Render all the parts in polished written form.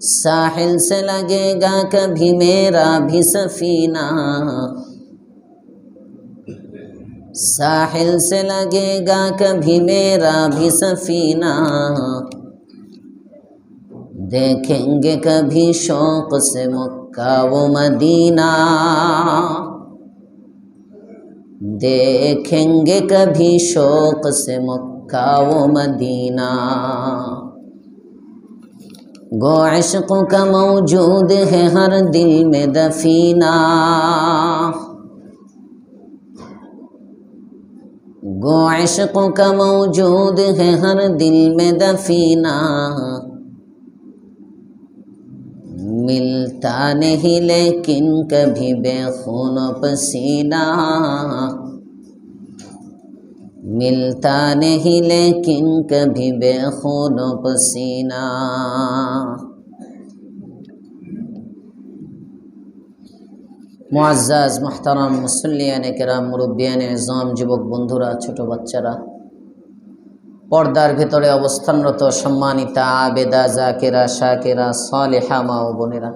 साहिल से लगेगा कभी मेरा भी सफीना, साहिल से लगेगा कभी मेरा भी सफीना, देखेंगे कभी शौक से मक्का व मदीना, देखेंगे कभी शौक से मक्का व मदीना। गो इश्क़ का मौजूद है हर दिल में दफीना, गो इश्क़ का मौजूद है हर दिल में दफीना, मिलता नहीं लेकिन कभी बेखून पसीना, मिलता नहीं लेकिन कभी बेखून पसीना। मुअज़्ज़ज़ मुहतरम मुसल्लियान किराम मुरब्बियान इज़ाम जुबक बंधुरा छोटो बाच्चारा पर्दार भेतरे अवस्थानरत सम्मानिता आबेदा जाकिरा शाकिरा सालिहा मा ओ बोनेरा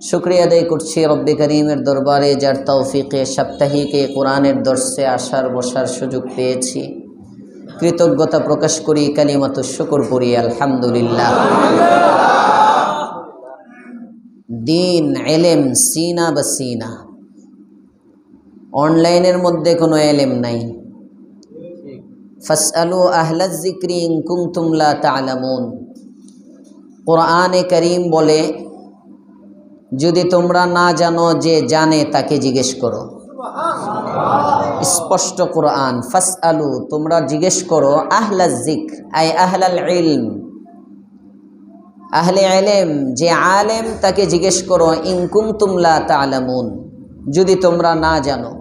शुक्रिया आदाय करछि रब्बे करीमेर दरबारे जार तौफिके साप्ताहिके कुरानेर दर्शे आसार बसार सुयोग पेयेछि। कृतज्ञता प्रकाश करी कालिमातुश शुक्र पড়ি आलহামদুলিল্লাহ। दीन एलेम सीना बसीना, ऑनलाइनेर मध्य कोनो एलेम नाई। फसअलू अहला जिक्री इन कुंतुम ला ताअलामून, कुरआने करीम बोले यदि तोमरा ना जानो जे जाने ताके जिज्ञेस करो। स्पष्ट कुरआन, फसअलू तोमरा जिज्ञेस करो अहला जिक्र आय अहलाल इल्म, आहले इल्म जे आलेम ताके जिज्ञेस करो इन कुंतुम ला ताअलामून, यदि तोमरा ना जानो।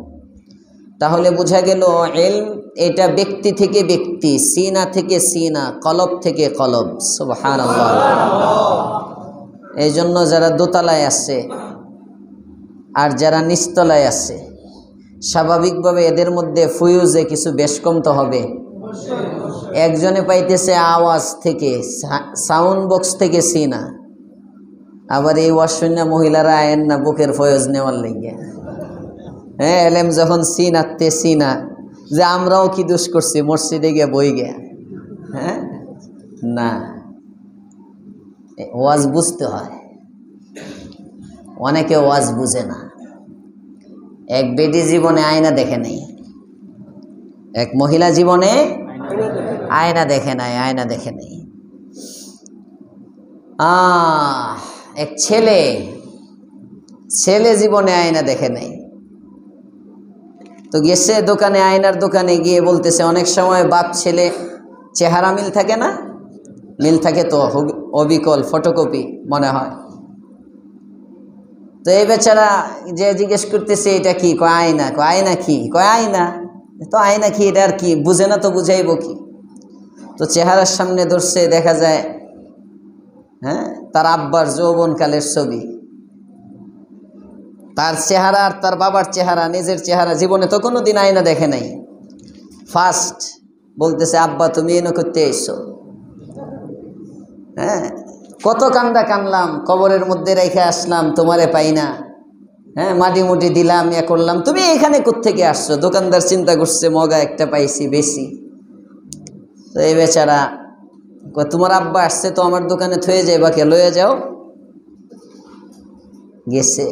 ताहले बुझा गेल इल्म एटा व्यक्ति थेके व्यक्ति, सीना थेके सीना, कलब थेके कलब। सुबहानाल्लाह। एजন্য যারা দোতলায় আছে আর যারা নিচতলায় আছে স্বাভাবিকভাবে এদের মধ্যে ফুয়ুজে কিছু বেশ কম তো হবে। একজনে পাইতেছে আওয়াজ থেকে, সাউন্ড বক্স থেকে সিনা, আবার এই ওয়াশশূন্য মহিলারা আয়েন না বুকের ফয়জ নেওয়ার লাগিয়া। হ্যাঁ, এলেম যখন সিনাতে সিনা যে আমরাও কি দোষ করছি মসজিদে গিয়ে বই গিয়া। হ্যাঁ না, ওয়াজ বুঝতে হয়। অনেকে ওয়াজ বুঝে না। এক বেটি জীবনে আয়না দেখে নাই, এক মহিলা জীবনে আয়না দেখে নাই, আয়না দেখে নাই। এক ছেলে ছেলে জীবনে আয়না দেখে নাই। তো গেছে দোকানে, আয়নার দোকানে গিয়ে বলতেছে, অনেক সময় বাপ ছেলে চেহারা মিল থাকে না, মিল থাকে তো অবিকল ফটোকপি মনে হয়। তো এই বেচারা যে জিজ্ঞেস করতেছে এটা কি, কয় আয়না। কয় আয়না কি? কয় আয়না। তো আয়না কি, এটা আর কি, বুঝে না তো বুঝাইব কি। তো চেহারার সামনে ধরছে, দেখা যায় হ্যাঁ তার আব্বার যৌবনকালের ছবি, তার চেহারা আর তার বাবার চেহারা, নিজের চেহারা জীবনে তো কোনোদিন আয়না দেখে নাই। ফার্স্ট বলতেছে, আব্বা তুমি এনে করতে এসো। হ্যাঁ, কত কান্দা কানলাম, কবরের মধ্যে রেখে আসলাম, তোমারে পাই না। হ্যাঁ, মাটি মুটি দিলাম, ইয়ে করলাম, তুমি এখানে কোত্থেকে আসছো? দোকানদার চিন্তা করছে মগা একটা পাইছি বেশি। তো এই বেচারা তোমার আব্বা আসছে তো আমার দোকানে থয়ে যায়, বাকে লয়ে যাও। গেছে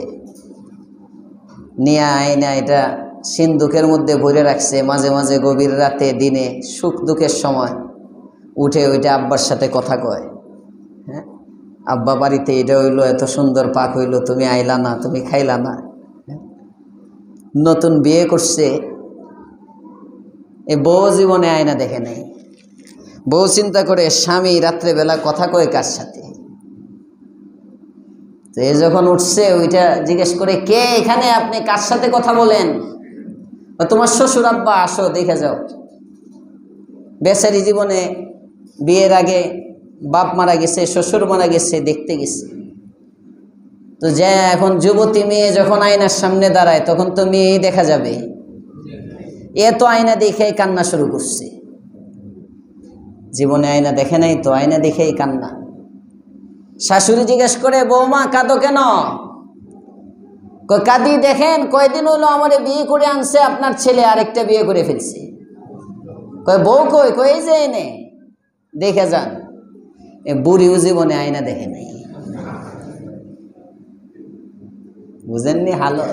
নিয়ে আয়না এটা সিন্ধুকের মধ্যে ভরে রাখছে। মাঝে মাঝে গভীর রাতে দিনে সুখ দুঃখের সময় উঠে ওইটা আব্বার সাথে কথা কয়। হ্যাঁ, আব্বা বাড়িতে এটা হইলো, এত সুন্দর পাক হইলো, তুমি আইলা না, তুমি খাইলা না। নতুন বিয়ে করছে, এই বউ জীবনে আয়না দেখে নাই। বউ চিন্তা করে স্বামী রাত্রেবেলা কথা কয় কার সাথে। তো এ যখন উঠছে ওইটা জিজ্ঞেস করে, কে এখানে, আপনি কার সাথে কথা বলেন? তোমার শ্বশুর। আব্বা আসো দেখে যাও। বেচারি জীবনে বিয়ের আগে বাপ মারা গেছে, শ্বশুর মারা গেছে, দেখতে গেছে। তো যে এখন যুবতী মেয়ে যখন আয়নার সামনে দাঁড়ায় তখন তো মেয়েই দেখা যাবে। এ তো আয়না দেখেই কান্না শুরু করছে। জীবনে আয়না দেখে নাই তো আয়না দেখেই কান্না। শাশুড়ি জিজ্ঞেস করে, বৌমা কাঁদো কেন? কই কাঁদি দেখেন, কয়দিন হলো আমারে বিয়ে করে আনছে আপনার ছেলে, আরেকটা বিয়ে করে ফেলছে। কয় বউ কই? কই এই যে এনে, দেখে যান। এ বুড়িও জীবনে আয়না দেখে নাই, বুঝেননি হালত।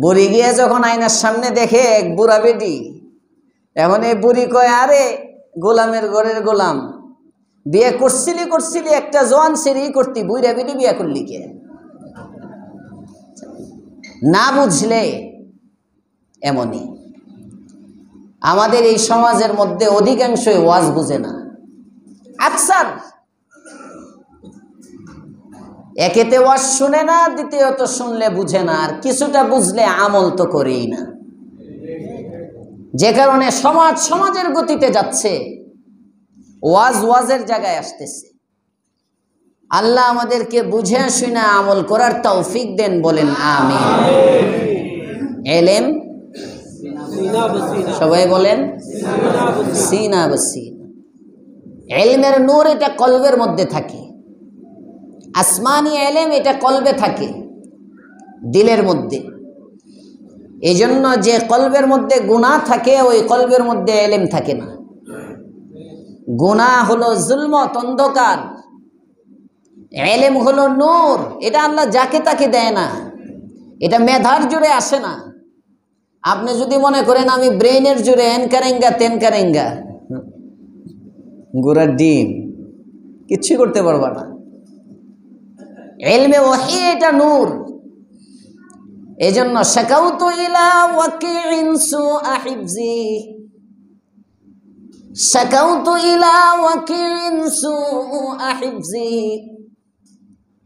বুড়ি গিয়ে যখন আয়নার সামনে দেখে এক বুড়া বেটি, এখন এই বুড়ি কয়, আরে গোলামের ঘরের গোলাম, বিয়ে করছিলি একটা জোয়ান ছেড়ি করতি, বুড়া বেটি বিয়ে করলি কে? না বুঝলে এমনই। আমাদের এই সমাজের মধ্যে অধিকাংশই ওয়াজ বুঝে না। আকসার একেতে ওয়াজ শুনে না, দ্বিতীয়ত শুনলে বুঝে না, আর কিছুটা বুঝলে আমল তো করেই না। যে কারণে সমাজের গতিতে যাচ্ছে, ওয়াজের জায়গায় আসতেছে। আল্লাহ আমাদেরকে বুঝে শুনে আমল করার তৌফিক দেন, বলেন আমিন। এলেম সবাই বলেন সিনা বসিনা। এলমের নূর এটা কলবের মধ্যে থাকে, আসমানি এলেম এটা কলবে থাকে, দিলের মধ্যে। এই জন্য যে কলবের মধ্যে গুনাহ থাকে, ওই কলবের মধ্যে এলেম থাকে না। গুনাহ হলো জুলমত, অন্ধকার, এলেম হলো নূর। এটা আল্লাহ যাকে তাকে দেয় না, এটা মেধার জোরে আসে না। আপনি যদি মনে করেন আমি ব্রেইনের জোরে এন কারেঙ্গা তেন কারেঙ্গা, গোড়ার ডিম, কিচ্ছু করতে পারবা না। ইলমে ওহী এটা নূর। এজন্য শাকাউতু ইলা ওয়াকিইন সুআ হিফজি, শাকাউতু ইলা ওয়াকিইন সুআ হিফজি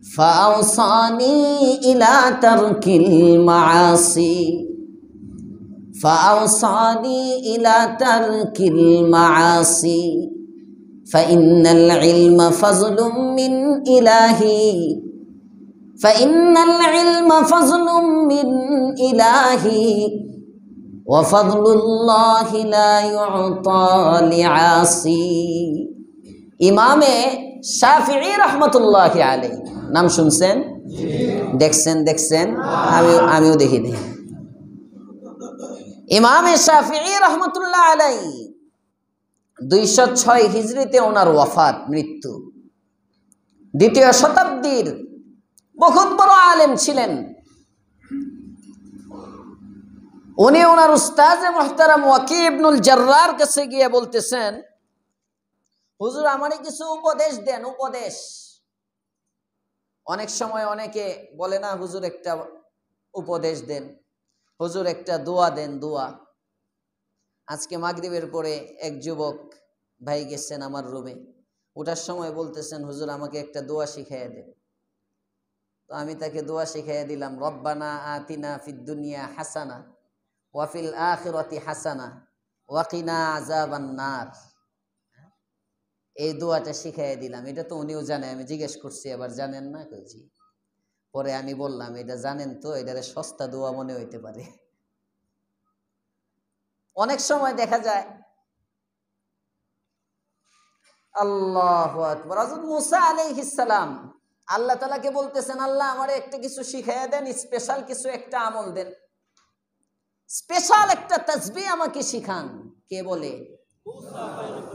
ফাআওসানি ইলা তারকিল মাআসি, ফাআওসানি ইলা তারকিল মাআসি ফাইন্নাল ইলমা ফাজলুম মিন ইলাহি, ফাইন্নাল ইলমা ফাজলুম মিন ইলাহি ওয়া ফাদলুল্লাহি লা ইউতা লিআসি। ইমামে শাফিঈ রাহমাতুল্লাহি আলাইহি নাম শুনছেন? দেখছেন? আমিও দেখিনি। ইমামে শাফিঈ রাহমাতুল্লাহ আলাইহি 206 হিজরিতে ওনার ওয়াফাত, মৃত্যু। দ্বিতীয় শতাব্দীর বহুত বড় আলেম ছিলেন উনি। ওনার উস্তাজে মুহতারাম ওয়াকি ইবনুল জাররার কাছে গিয়ে বলতেছেন, হুজুর আমারে কিছু উপদেশ দেন, উপদেশ। অনেক সময় অনেকে বলে না, হুজুর একটা উপদেশ দেন, হুজুর একটা দোয়া দেন, দোয়া। আজকে মাগরিবের পরে এক যুবক ভাই গেছেন আমার রুমে, ওটার সময় বলতেছেন, হুজুর আমাকে একটা দোয়া শিখাইয়া দেন। তো আমি তাকে দোয়া শিখাইয়া দিলাম, রব্বানা আতিনা ফিদ দুনিয়া হাসানা ওয়া ফিল আখিরাতি হাসানা ওয়া কিনা আযাবান নার। এই দোয়াটা শিখাইয়া দিলাম। এটা তো উনিও জানে। আমি জিজ্ঞেস করছি, আবার জানেন না? কইছি। পরে আমি বললাম, এটা জানেন তো? এটারে সস্তা দোয়া মনে হইতে পারে। অনেক সময় দেখা যায়, আল্লাহু আকবার, হযরত মুসা আলাইহিস সালাম আল্লাহ তাআলাকে বলতেছেন, আল্লাহ আমারে একটা কিছু শিখাইয়া দেন, স্পেশাল কিছু একটা আমল দেন, স্পেশাল একটা তাসবিহ আমাকে শিখান। কে বলে?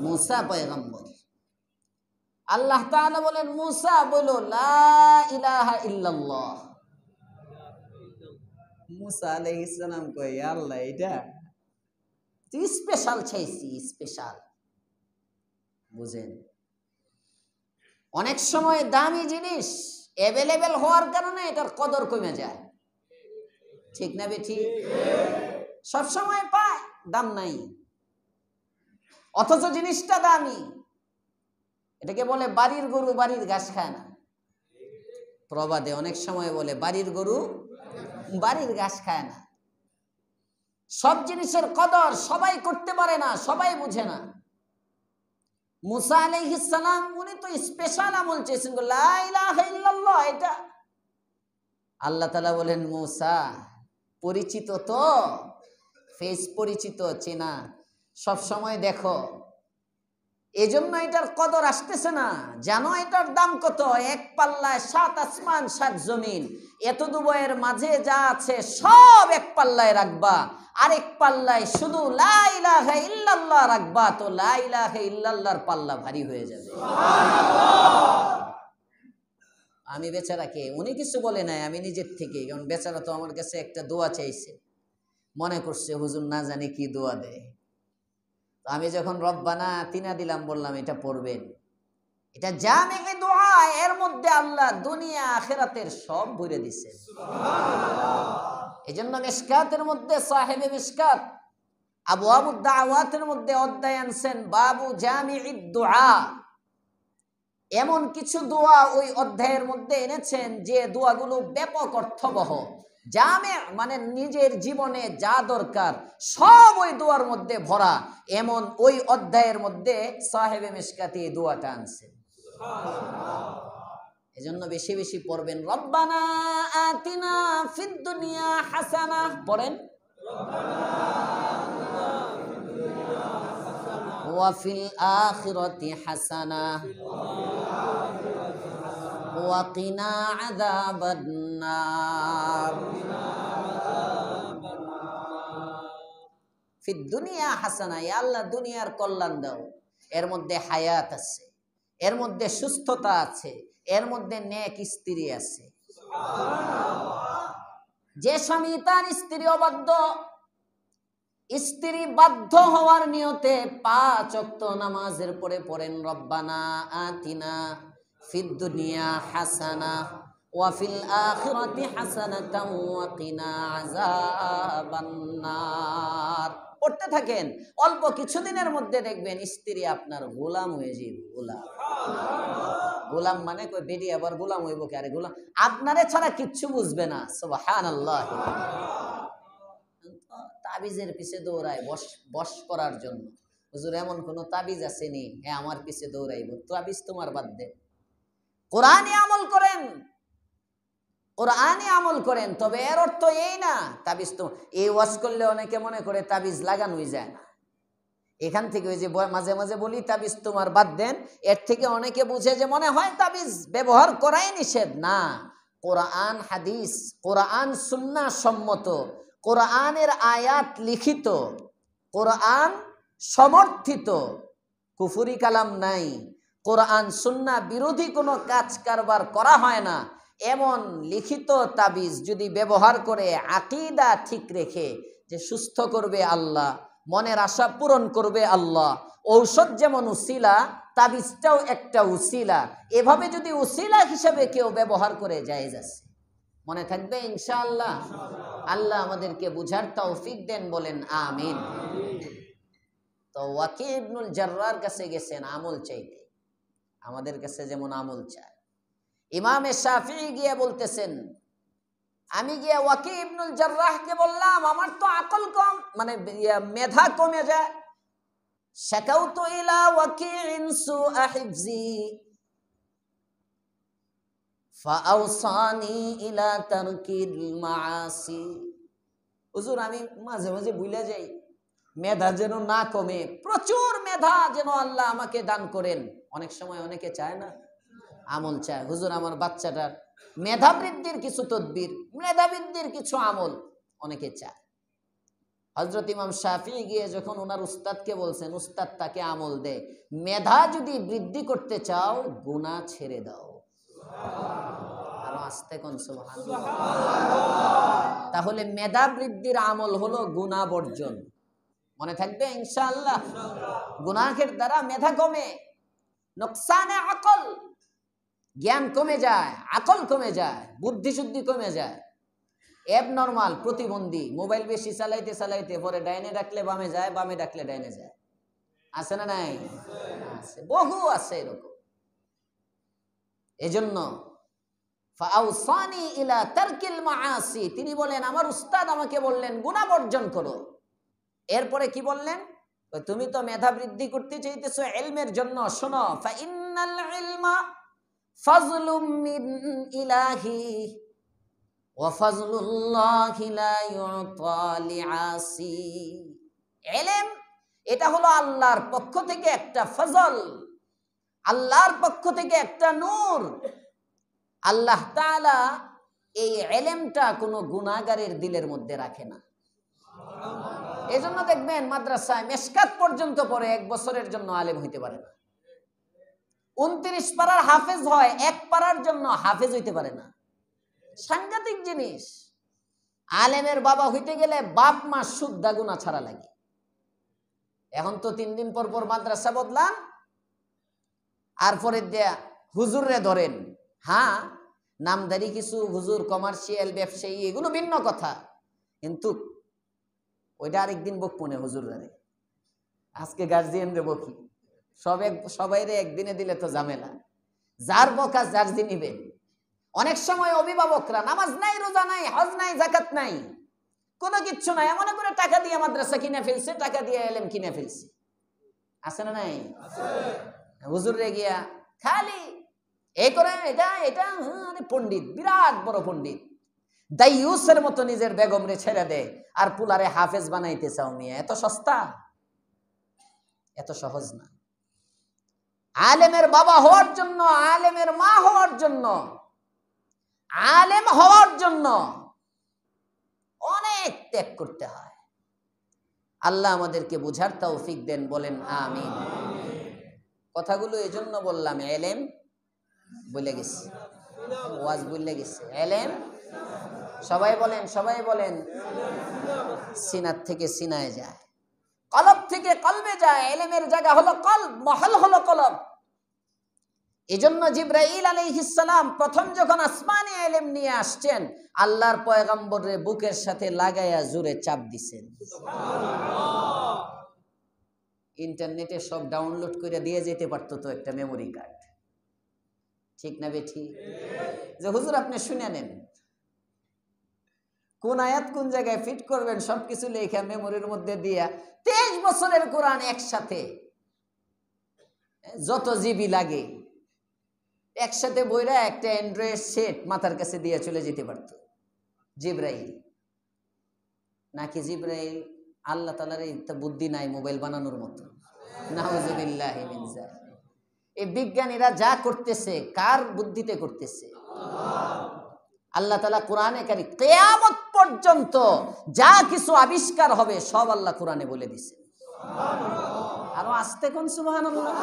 মুসা পয়গম্বর। আল্লাহ তাআলা বলেন, মুসা বলো লা ইলাহা ইল্লাল্লাহ। মুসা আলাইহিস সালাম কয়, ইয়া আল্লাহ, এটা তুই স্পেশাল চাইছি, স্পেশাল। বুঝেন, অনেক সময় দামি জিনিস অ্যাভেলেবেল হওয়ার কারণে এটার কদর কমে যায়। ঠিক না বেঠি? সব সময় পায়, দাম নাই, অথচ জিনিসটা দামি। এটাকে বলে বাড়ির গরু বাড়ির ঘাস খায় না। প্রবাদে অনেক সময় বলে, বাড়ির গরু বাড়ির ঘাস খায় না। সব জিনিসের কদর সবাই করতে পারে না, সবাই বুঝে না। মুসা আলাইহিস সালাম উনি তো স্পেশাল আমল চেয়েছেন, লা ইলাহা ইল্লাল্লাহ। এটা আল্লাহ তাআলা বলেন, মুসা পরিচিত তো, ফেস পরিচিত, চেনা, সব সময় দেখো। এজন্য এটার কদর আসতেছে না। জানো এটার দাম কত? এক পাল্লায় 7 আসমান 7 জমিন, এত দুবয়ের মাঝে যা আছে সব এক পাল্লায় রাখবা, আরেক পাল্লায় শুধু লা ইলাহা ইল্লাল্লাহ রাখবা, তো লা ইলাহা ইল্লাল্লাহর পাল্লা ভারী হয়ে যাবে। আমি বেচারাকে, উনি কিছু বলে নাই, আমি নিজের থেকে, কারণ বেচারা তো আমার কাছে একটা দোয়া চাইছে, মনে করছে হুজুর না জানি কি দোয়া দেয়। আমি যখন রব্বানা তিনা দিলাম, বললাম এটা পড়বেন, এটা জামিঈ দোয়া, এর মধ্যে আল্লাহ দুনিয়া আখিরাতের সব ভরে দিয়েছেন। এজন্য মিশকাতের মধ্যে সাহেবে মিশকাত আবওয়াবুদ দাওয়াতের মধ্যে অধ্যায় আনছেন বাবু জামিঈদ দুআ। এমন কিছু দোয়া ওই অধ্যায়ের মধ্যে এনেছেন যে দোয়াগুলো ব্যাপক অর্থবহ, জামে মানে নিজের জীবনে যা দরকার সব ওই দোয়ার মধ্যে ভরা। এমন ওই অধ্যায়ের মধ্যে সাহেবে মিশকাতে এই দোয়াটা আনছেন। এজন্য বেশি বেশি পড়বেন। রব্বানা আতিনা ফিদ দুনিয়া হাসানাহ পড়েন, ওয়া ফিল আখিরাতি হাসানাহ ওয়া কিনা আযাবান নার। ফিদ দুনিয়া হাসানা, ইয়া আল্লাহ দুনিয়ার কল্যাণ দাও, এর মধ্যে হায়াত আছে, এর মধ্যে সুস্থতা আছে, এর মধ্যে নেক স্ত্রী আছে। যে স্বামী তার স্ত্রী অবাধ্য, স্ত্রী বাধ্য হওয়ার নিয়তে 5 ওয়াক্ত নামাজের পরে পড়েন রব্বানা আতিনা ফিদ দুনিয়া হাসানা ওয়া ফিল আখিরাতি হাসানাতাও ওয়া কিনা আযাবান নার। পড়তে থাকেন, অল্প কিছুদিনের মধ্যে দেখবেন স্ত্রী আপনার গোলাম হয়ে যাবে। গোলাম মানে কই বেডি আবার গোলাম হইব কি? আরে গোলাম আপনারে ছাড়া কিচ্ছু বুঝবে না। সুবহানাল্লাহ। তাবিজের পিছে দৌড়ায় বশ করার জন্য। হুজুর এমন কোন তাবিজ আসেনি হ্যাঁ আমার পিছে দৌড়াইব? তাবিজ তোমার বাদ দেন, কোরআনে আমল করেন, কোরআনে আমল করেন। তবে এর অর্থ এই না তাবিজ তো এই ওয়াজ করলে অনেকে মনে করে তাবিজ লাগানোই যায় না। এখান থেকে ওই যে মাঝে মাঝে বলি তাবিজ তোমার বাদ দেন, এর থেকে অনেকে বুঝে যে মনে হয় তাবিজ ব্যবহার করাই নিষেধ। না, কোরআন হাদিস, কোরআন সুন্নাহ সম্মত, কোরআনের আয়াত লিখিত, কোরআন সমর্থিত, কুফরি কালাম নাই, কোরআন সুন্নাহ বিরোধী কোনো কাজ কারবার করা হয় না, এমন লিখিত তাবিজ যদি ব্যবহার করে আকীদা ঠিক রেখে যে সুস্থ করবে আল্লাহ, মনের আশা পূরণ করবে আল্লাহ, ঔষধ যেমন উসিলা তাবিজটাও একটা উসিলা, এভাবে যদি উসিলা হিসেবে কেউ ব্যবহার করে জায়েজ আছে। মনে থাকবে ইনশাআল্লাহ। আল্লাহ আমাদেরকে বুঝার তৌফিক দেন, বলেন আমিন। তো ওয়াকি ইবনুল জাররার কাছে গেছেন আমল চাইতে, আমাদের কাছে যেমন আমল চায়। ইমামে শাফিঈ গিয়ে বলতেছেন, আমি গিয়ে ওয়াকি ইবনুল জাররাহকে বললাম আমার তো আকল কম, মানে মেধা কমে যায়। শাকাউতু ইলা ওয়াকিইন সুআ হিফজি ফাআওসানি ইলা তারকিল মাআসি। হুজুর আমি মাঝে মাঝে ভুলে যাই, মেধা যেন না কমে, প্রচুর মেধা যেন আল্লাহ আমাকে দান করেন। অনেক সময় অনেকে চায় না, আমল চায়, হুজুর আমার বাচ্চাটার মেধা বৃদ্ধির কিছু তদবির, মেধা বৃদ্ধির কিছু আমল অনেকে চায়। হযরত ইমাম শাফিঈ গিয়ে যখন ওনার উস্তাদকে বলছেন, উস্তাদ তাকে আমল দেয়, মেধা যদি বৃদ্ধি করতে চাও গুনাহ ছেড়ে দাও। আরো আস্তে কোন সুবহানাল্লাহ। তাহলে মেধা বৃদ্ধির আমল হলো গুনাহ বর্জন। মনে থাকবে ইনশাআল্লাহ। গুনাহের দ্বারা মেধা কমে, নোকসানে আকল, জ্ঞান কমে যায়, আকল কমে যায়, বুদ্ধি শুদ্ধি কমে যায়। এবনর্মাল প্রতিবন্ধী মোবাইল বেশি চালাইতে চালাইতে পরে ডাইনে ডাকলে বামে যায়, বামে ডাকলে ডাইনে যায়। আছে না নাই? আছে, বহু আছে এরকম। এজন্য ফাআওসানি ইলা তারকিল মাআসি, তিনি বলেন আমার উস্তাদ আমাকে বললেন গুনাহ বর্জন করো। এরপরে কি বললেন? তুমি তো মেধা বৃদ্ধি করতে চাইতেছো ইলমের জন্য, শোনো, ফা ইন্নাল ইলমা ফাজলুম মিন ইলাহি ওয়া ফাজলুল্লাহি লা ইউতা লিআসি। ইলম এটা হলো আল্লাহর পক্ষ থেকে একটা ফজল, আল্লাহর পক্ষ থেকে একটা নূর। আল্লাহ তাআলা এই ইলমটা কোনো গুনাহগারের দিলের মধ্যে রাখে না। এজন্য দেখবেন মাদ্রাসায় মেশকাত পর্যন্ত পড়ে 1 বছরের জন্য আলেম হইতে পারে না। 29 পারার হাফেজ হয়, 1 পারার জন্য হাফেজ হইতে পারে না। সাংঘাতিক জিনিস। আলেমের বাবা হইতে গেলে বাপ মা শুদ্ধা গুনাহ ছাড়া লাগে। এখন তো 3 দিন পর পর মাদ্রাসা বদলান, আর পরে দেয়া হুজুররে ধরেন। হ্যাঁ, নামধারী কিছু হুজুর কমার্শিয়াল ব্যবসায়ী, এগুলো ভিন্ন কথা, কিন্তু ওইটা আরেকদিন বকপনে হুজুররে। আজকে গার্জিয়ান রে বকি, সবাইরে একদিনে দিলে তো ঝামেলা। যার বকা যার যে নিবে। অনেক সময় অভিভাবকরা নামাজ নাই, রোজা নাই, হজ নাই, যাকাত নাই, কোনো কিচ্ছু নাই, মনে করে টাকা দিয়ে মাদ্রাসা কিনে ফেলছে, টাকা দিয়ে এলেম কিনে ফেলছে। আছে না নাই? হুজুরে গিয়া খালি এই করে এটা এটা পণ্ডিত, বিরাট বড় পণ্ডিত, দাইয়ুসের মতো নিজের বেগমরে ছেড়ে দেয়, আর পুলারে হাফেজ বানাইতে চাও মিয়া। এত সস্তা, এত সহজ না। আলেমের বাবা হওয়ার জন্য, আলেমের মা হওয়ার জন্য, আলেম হওয়ার জন্য অনেক ত্যাগ করতে হয়। আল্লাহ আমাদেরকে বুঝার তৌফিক দেন, বলেন আমিন। কথাগুলো এজন্য বললাম, এলেম বলে গেছে, ওয়াজ বলে গেছে, এলেম সবাই বলেন, সবাই বলেন, সিনাত থেকে সিনায় যায়, কলব থেকে কলবে যায়। এলেমের জায়গা হলো কলব, মহল হলো কলব। এজন্য জিবরাইল আলাইহিস সালাম প্রথম যখন আসমানে এলেম নিয়ে আসছেন, আল্লাহর পয়গম্বরের বুকের সাথে লাগাইয়া জোরে চাপ দিছেন। সুবহানাল্লাহ। ইন্টারনেটে সব ডাউনলোড করে দিয়ে যেতে পারতো তো একটা মেমোরি কার্ড, ঠিক না বেঠি? যে হুজুর আপনি শুনে নেন, কোন আয়াত কোন জায়গায় ফিট করবেন সবকিছু লেখা মেমোরির মধ্যে দিয়া 23 বছরের কোরআন একসাথে, যত জিবি লাগে একসাথে বইরা একটা অ্যান্ড্রয়েড সেট মাথার কাছে দিয়ে চলে যেতে পারত জিবরাইল। নাকি জিবরাইল আল্লাহ তাআলার বুদ্ধি নাই মোবাইল বানানোর মতো? নাউযুবিল্লাহি মিন যালিক। এই বিজ্ঞানীরা যা করতেছে কার বুদ্ধিতে করতেছে? আল্লাহ তাআলা কোরআনে কারীম কিয়ামত পর্যন্ত যা কিছু আবিষ্কার হবে সব আল্লাহ কোরআনে বলে দিয়েছে। সুবহানাল্লাহ। আরো আস্তে কোন সুবহানাল্লাহ।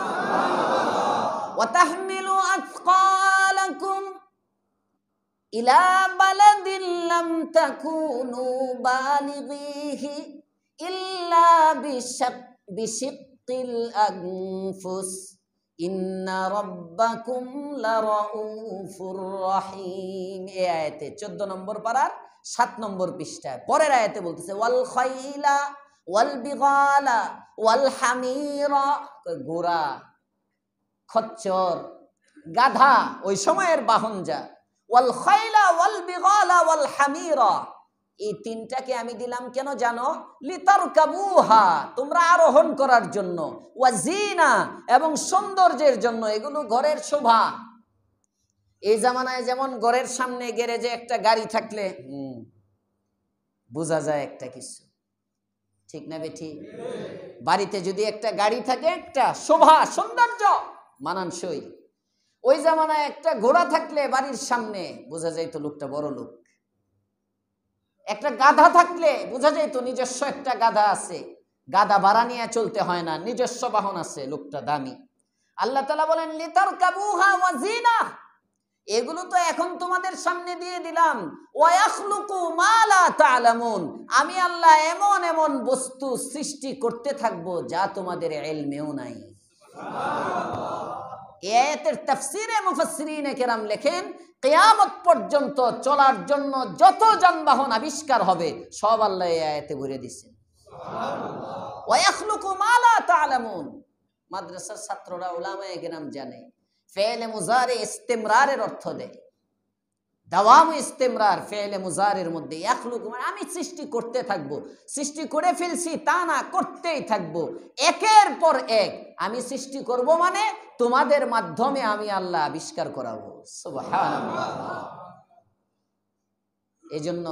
ওয়া তাহমিলু আথকালাকুম ইলা বালাদিন লাম তাকুনু বালিগিহি ইল্লা বিশিক্কিল আনফুস ইন্না রাব্বাকুম লারাউফুর রহিম। এই আয়াতে 14 নম্বর পারার 7 নম্বর পৃষ্ঠায় পরের আয়াতে বলতেছে ওয়াল খাইলা ওয়াল বিগালা ওয়াল হামিরা, ঘোড়া, খচ্চর, গাধা ওই সময়ের বাহন যা, ওয়াল খাইলা ওয়াল বিগালা ওয়াল হামিরা, এই তিনটাকে আমি দিলাম কেন জানো? লিতারকাবুহা, তোমরা আরোহণ করার জন্য, ওয়াজিনা, এবং সৌন্দর্যের জন্য। এগুলো ঘরের শোভা। এই জামানায় যেমন ঘরের সামনে গ্যারেজে একটা গাড়ি থাকলে বোঝা যায় একটা কিছু, ঠিক না বেঠি? বাড়িতে যদি একটা গাড়ি থাকে, একটা শোভা, সৌন্দর্য, মানানসই। ওই জামানায় একটা ঘোড়া থাকলে বাড়ির সামনে বোঝা যায় তো লোকটা বড় লোক। একটা গাধা থাকলে বোঝা যায় তো নিজস্ব একটা গাধা আছে, গাধা ভাড়া নিয়ে চলতে হয় না, নিজস্ব বাহন আছে, লোকটা দামি। আল্লাহ তাআলা বলেন লিতারকাবুহা ওয়াজিনা, এগুলো তো এখন তোমাদের সামনে দিয়ে দিলাম। ওয়া ইয়াখলুকু মা লা তা'লামুন, আমি আল্লাহ এমন এমন বস্তু সৃষ্টি করতে থাকবো যা তোমাদের ইলমেও নাই। সুবহানাল্লাহ। এই আয়াতের তাফসীরে মুফাসসিরিনে কেরাম লেখেন, কিয়ামত পর্যন্ত চলার জন্য যত যানবাহন আবিষ্কার হবে সব আল্লাহ এই আয়াতে ভরে দিয়েছেন। সুবহানাল্লাহ। ওয়া ইয়াখলুকু মা লা তা'লামুন। মাদ্রাসার ছাত্ররা উলামায়ে কেরাম জানে ফেলে মুজারে ইস্তিমরারের অর্থ দেয়, দাওয়াম ইস্তিমরার ফেলে মুজারের মধ্যে। ইয়াখলুকু মানে আমি সৃষ্টি করতে থাকবো, সৃষ্টি করে ফেলছি তা না, করতেই থাকবো, একের পর এক আমি সৃষ্টি করব, মানে তোমাদের মাধ্যমে আমি আল্লাহ আবিষ্কার করাবো। সুবহানাল্লাহ। এজন্য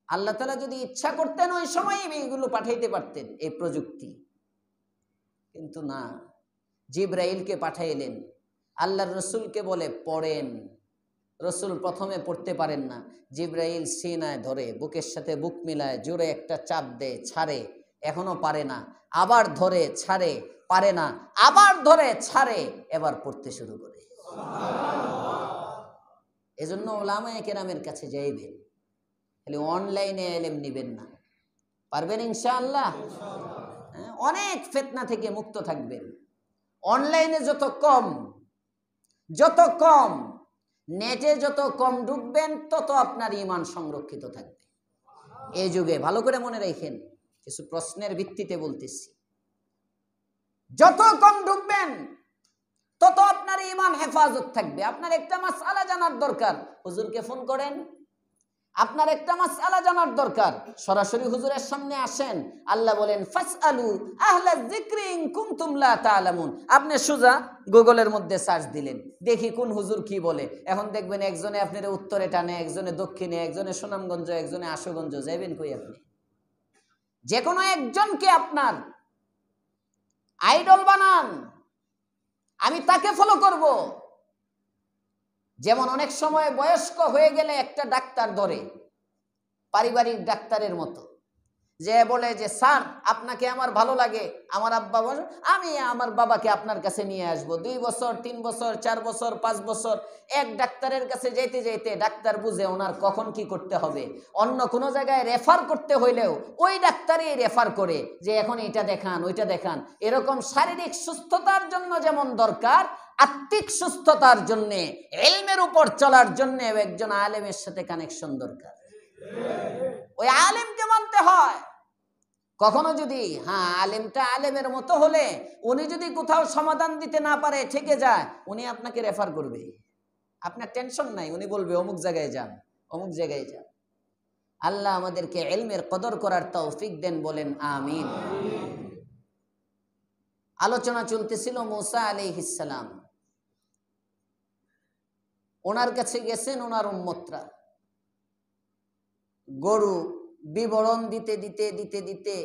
আল্লাহ তাআলা যদি ইচ্ছা করতেন ওই সময় এইগুলো পাঠাইতে পারতেন, এই প্রযুক্তি। কিন্তু না, জিব্রাইলকে পাঠাইলেন, আল্লাহর রসুলকে বলে পড়েন। রসুল প্রথমে পড়তে পারেন না, জিব্রাইল সিনায় ধরে বুকের সাথে বুক মিলায় জোরে একটা চাপ দেয়, ছাড়ে, এখনো পারে না, আবার ধরে ছাড়ে, পারে না, আবার ধরে ছাড়ে, এবার পড়তে শুরু করে। এজন্য উলামায়ে কেরামের কাছে যাইবেন, খালি অনলাইনে এলেম নিবেন না। পারবেন ইনশাআল্লাহ? অনেক ফিতনা থেকে মুক্ত থাকবেন। অনলাইনে যত কম, নেটে যত কম ঢুকবেন তত আপনার ঈমান সংরক্ষিত থাকবে এই যুগে। ভালো করে মনে রাখেন, কিছু প্রশ্নের ভিত্তিতে বলতেছি। যত কম ঢুকবেন তত আপনার ঈমান হেফাজত থাকবে। আপনার একটা মাসআলা জানার দরকার, হুজুরকে ফোন করেন। আপনার একটা মাসআলা জানার দরকার, সরাসরি হুজুরের সামনে আসেন। আল্লাহ বলেন ফাসআলু আহলা যিকরি ইন কুনতুম লা তা'লামুন। আপনি সোজা গুগলের মধ্যে সার্চ দিলেন, দেখি কোন হুজুর কি বলে। এখন দেখবেন একজনে আপনার উত্তরে টানে, একজনে দক্ষিণে, একজনে সুনামগঞ্জ, একজনে আশুগঞ্জ। যাবেন কই আপনি? যে কোনো একজনকে আপনার আইডল বানান, আমি তাকে ফলো করব। যেমন অনেক সময় বয়স্ক হয়ে গেলে একটা ডাক্তার ধরে, পারিবারিক ডাক্তারের মতো, যে বলে যে স্যার আপনাকে আমার ভালো লাগে, আমার আব্বা বলে আমি আমার বাবাকে আপনার কাছে নিয়ে আসবো। 2 বছর 3 বছর 4 বছর 5 বছর এক ডাক্তারের কাছে যেতে যেতে ডাক্তার বুঝে ওনার কখন কি করতে হবে। অন্য কোনো জায়গায় রেফার করতে হইলেও ওই ডাক্তারই রেফার করে যে এখন এটা দেখান, ওইটা দেখান। এরকম শারীরিক সুস্থতার জন্য যেমন দরকার, আত্মিক সুস্থতার জন্য, ইলমের উপর চলার জন্য একজন আলেমের সাথে কানেকশন দরকার। ওই আলেমকে মানতে হয়। কখনো যদি আলেমটা আলেমের মতো হলে উনি যদি কোথাও সমাধান দিতে না পারে, থেকে যায়, উনি আপনাকে রেফার করবে। আপনার টেনশন নাই, উনি বলবে অমুক জায়গায় যান, অমুক জায়গায় যান। আল্লাহ আমাদেরকে ইলমের কদর করার তৌফিক দেন, বলেন আমিন। আলোচনা চলতেছিল মুসা আলাইহিস সালাম, ওনার কাছে গেছেন ওনার উম্মতরা। গরু বিবরণ দিতে দিতে দিতে দিতে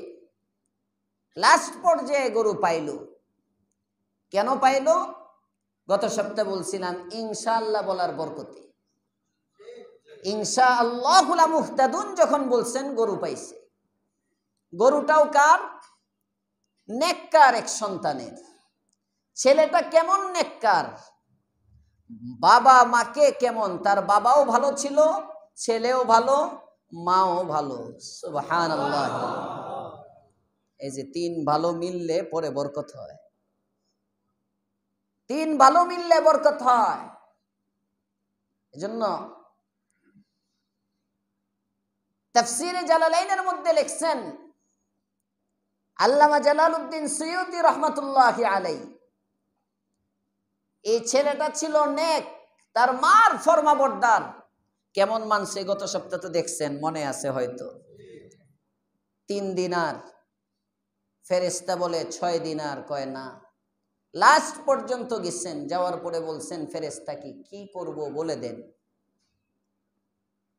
লাস্ট পর্যায়ে গরু পাইল। কেন পাইল? গত সপ্তাহে বলছিলাম ইনশাআল্লাহ বলার বরকতে। ইনশাআল্লাহু লা মুহতাদুন যখন বলছেন, গরু পাইছে। গরুটাও কার? নেককার এক সন্তানের। ছেলেটা কেমন নেককার, বাবা মাকে কেমন, তার বাবাও ভালো ছিল, ছেলেও ভালো, মাও ভালো। সুবহানাল্লাহ। এই যে 3 ভালো মিললে পরে বরকত হয়, 3 ভালো মিললে বরকত হয়। এজন্য তাফসীরে জালালাইনের মধ্যে লিখছেন আল্লামা জালালউদ্দিন সুয়ুতী রাহমাতুল্লাহি আলাইহি, এই ছেলেটা ছিল নেক, তার মার ফরমাবরদার। কেমন মানছে গত সপ্তাহে তো দেখছেন, মনে আছে হয়তো। 3 দিনার, ফেরেশতা বলে 6 দিনার, কয় না। লাস্ট পর্যন্ত গেছেন, যাওয়ার পরে বলছেন ফেরেশতা কি করব বলে দেন।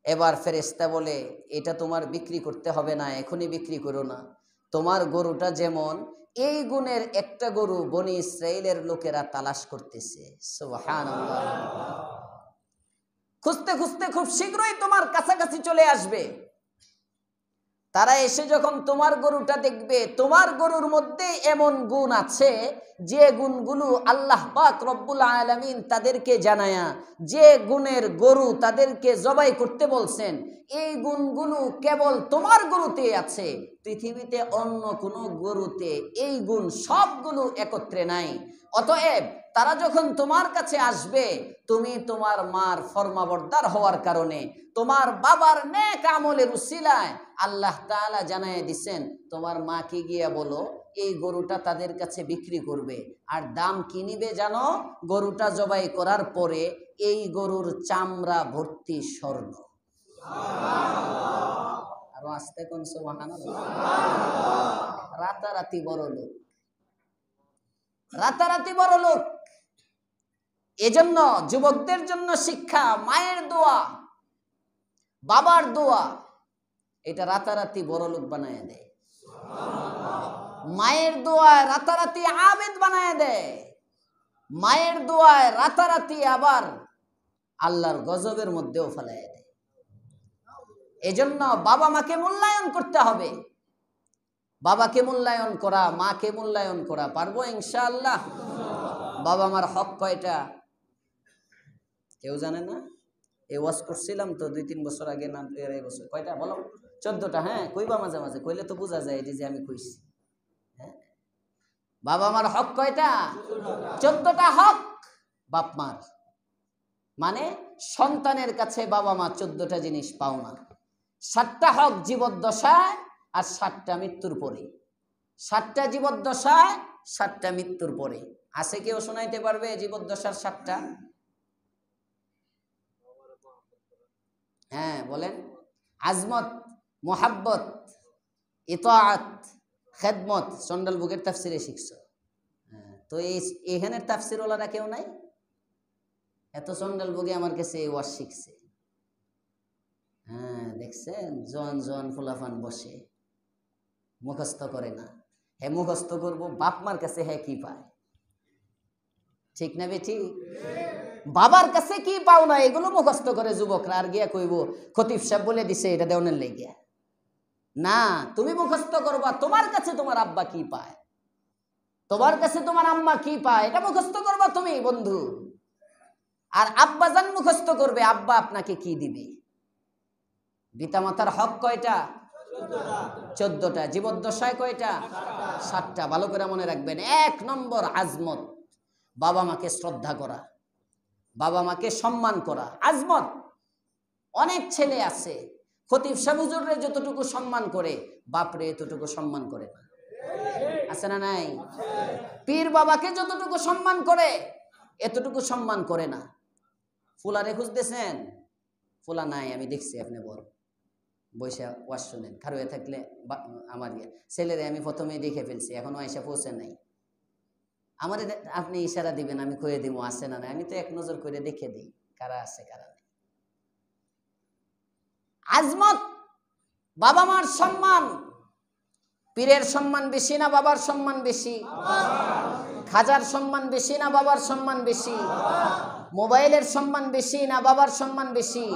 এবার ফেরেশতা বলে এটা তোমার বিক্রি করতে হবে না, এখনই বিক্রি করো না। তোমার গরুটা যেমন, এই গুণের একটা গরু বনি ইসরাইলের লোকেরা তালাশ করতেছে। সুবহানাল্লাহ। খুঁজতে খুঁজতে খুব শীঘ্রই তোমার কাছাকাছি চলে আসবে। তারা এসে যখন তোমার গরুটা দেখবে, তোমার গরুর মধ্যে এমন গুণ আছে যে গুণগুলো আল্লাহ পাক রব্বুল আলামিন তাদেরকে জানায়া, যে গুণের গরু তাদেরকে জবাই করতে বলছেন, এই গুণগুলো কেবল তোমার গরুতে আছে, পৃথিবীতে অন্য কোনো গরুতে এই গুণ সবগুলো একত্রে নাই। অতএব তারা যখন তোমার কাছে আসবে, তুমি তোমার মার ফরমাবরদার হওয়ার কারণে, তোমার বাবার নেক আমলের উসিলায় আল্লাহ তাআলা জানায় দিছেন, তোমার মাকে গিয়া বলো এই গরুটা তাদের কাছে বিক্রি করবে। আর দাম কি নিবে জানো? গরুটা জবাই করার পরে এই গরুর চামড়া ভর্তি স্বর্ণ। আরো আস্তে কোন সুবহানাল্লাহ। রাতারাতি বড় লোক, রাতারাতি বড় লোক। এজন্য যুবকদের জন্য শিক্ষা, মায়ের দোয়া, বাবার দোয়া, এটা রাতারাতি বড় লোক বানায় দেয়। মায়ের দোয়ায় রাতারাতি আবেদ বানায় দেয়, মায়ের দোয়ায় রাতারাতি আবার আল্লাহর গজবের মধ্যেও ফেলায় দেয়। এজন্য বাবা মাকে মূল্যায়ন করতে হবে। বাবাকে মূল্যায়ন করা, মাকে মূল্যায়ন করা পারবো ইনশাআল্লাহ? বাবা মার হক কয়টা কেউ জানে না? এই ওয়াজ করছিলাম তো 2-3 বছর আগে, না 2.5 বছর, কয়টা বলো? 14টা। হ্যাঁ, কইবা মাঝে মাঝে, কইলে তো বোঝা যায় যে আমি কইছি। হ্যাঁ, বাবা মার হক কয়টা? 14টা হক বাপ মার। মানে সন্তানের কাছে বাবা মা 14টা জিনিস পাও না। 7টা হক জীবদ্দশায় আর 7টা মৃত্যুর পরে। 7টা জীবদ্দশায়, 7টা মৃত্যুর পরে। আছে কেউ শোনাইতে পারবে জীবদ্দশার 7টা? হ্যাঁ বলেন। আজমত, মোহাব্বত, ইতাআত, খেদমত। সন্ডাল বুকের তাফসিরে শিখছো? হ্যাঁ, তো এখানের তাফসির ওলারা কেউ নাই? এত সন্ডাল বুকে আমার কাছে এই ওয়াজ শিখছে। হ্যাঁ, দেখছেন জোয়ান জোয়ান ফুলাফান বসে মুখস্থ করে না। হ্যাঁ মুখস্থ করবো, বাপ মার কাছে হ্যাঁ কি পায়? ঠিক না বেঠিক? বাবার কাছে কি পাও না এগুলো মুখস্থ করে যুবকরা, আর গিয়া কইব খতিব সাহেব বলে দিছে এটা দেওয়ানের লেগে। না, তুমি মুখস্থ করবা তোমার কাছে তোমার আব্বা কি পায়, তোমার কাছে তোমার আম্মা কি পায়, এটা মুখস্থ করবা তুমি বন্ধু। আর আব্বা জান মুখস্থ করবে আব্বা আপনাকে কি দিবে। পিতামাতার হক কয়টা? 14টা। জীবদ্দশায় কয়টা? 7টা। ভালো করে মনে রাখবেন। 1 নম্বর আজমত, বাবা মাকে শ্রদ্ধা করা, বাবা মাকে সম্মান করা। আজমত। অনেক ছেলে আছে খতিব সাহেব হুজুররে যতটুকু সম্মান করে বাপরে এতটুকু সম্মান করে না। আছে না নাই? পীর বাবাকে যতটুকু সম্মান করে এতটুকু সম্মান করে না। ফুলারে খুঁজতেছেন? ফুলা নাই, আমি দেখছি। আপনি বল বৈশা ওয়াজ শুনেন, খারুয়ে থাকলে আমার ছেলেরে আমি প্রথমেই দেখে ফেলছি, এখনো আয়সা পৌঁছে নাই। আমার আপনি ইশারা দিবেন, আমি কয়ে দিব আছে না নাই। আমি তো এক নজর করে দেখে দিই কারা আছে কারা নেই। আজমত, বাবা মার সম্মান। পীরের সম্মান বেশি না বাবার সম্মান বেশি? খাজার সম্মান বেশি না বাবার সম্মান বেশি? মোবাইলের সম্মান বেশি না বাবার সম্মান বেশি?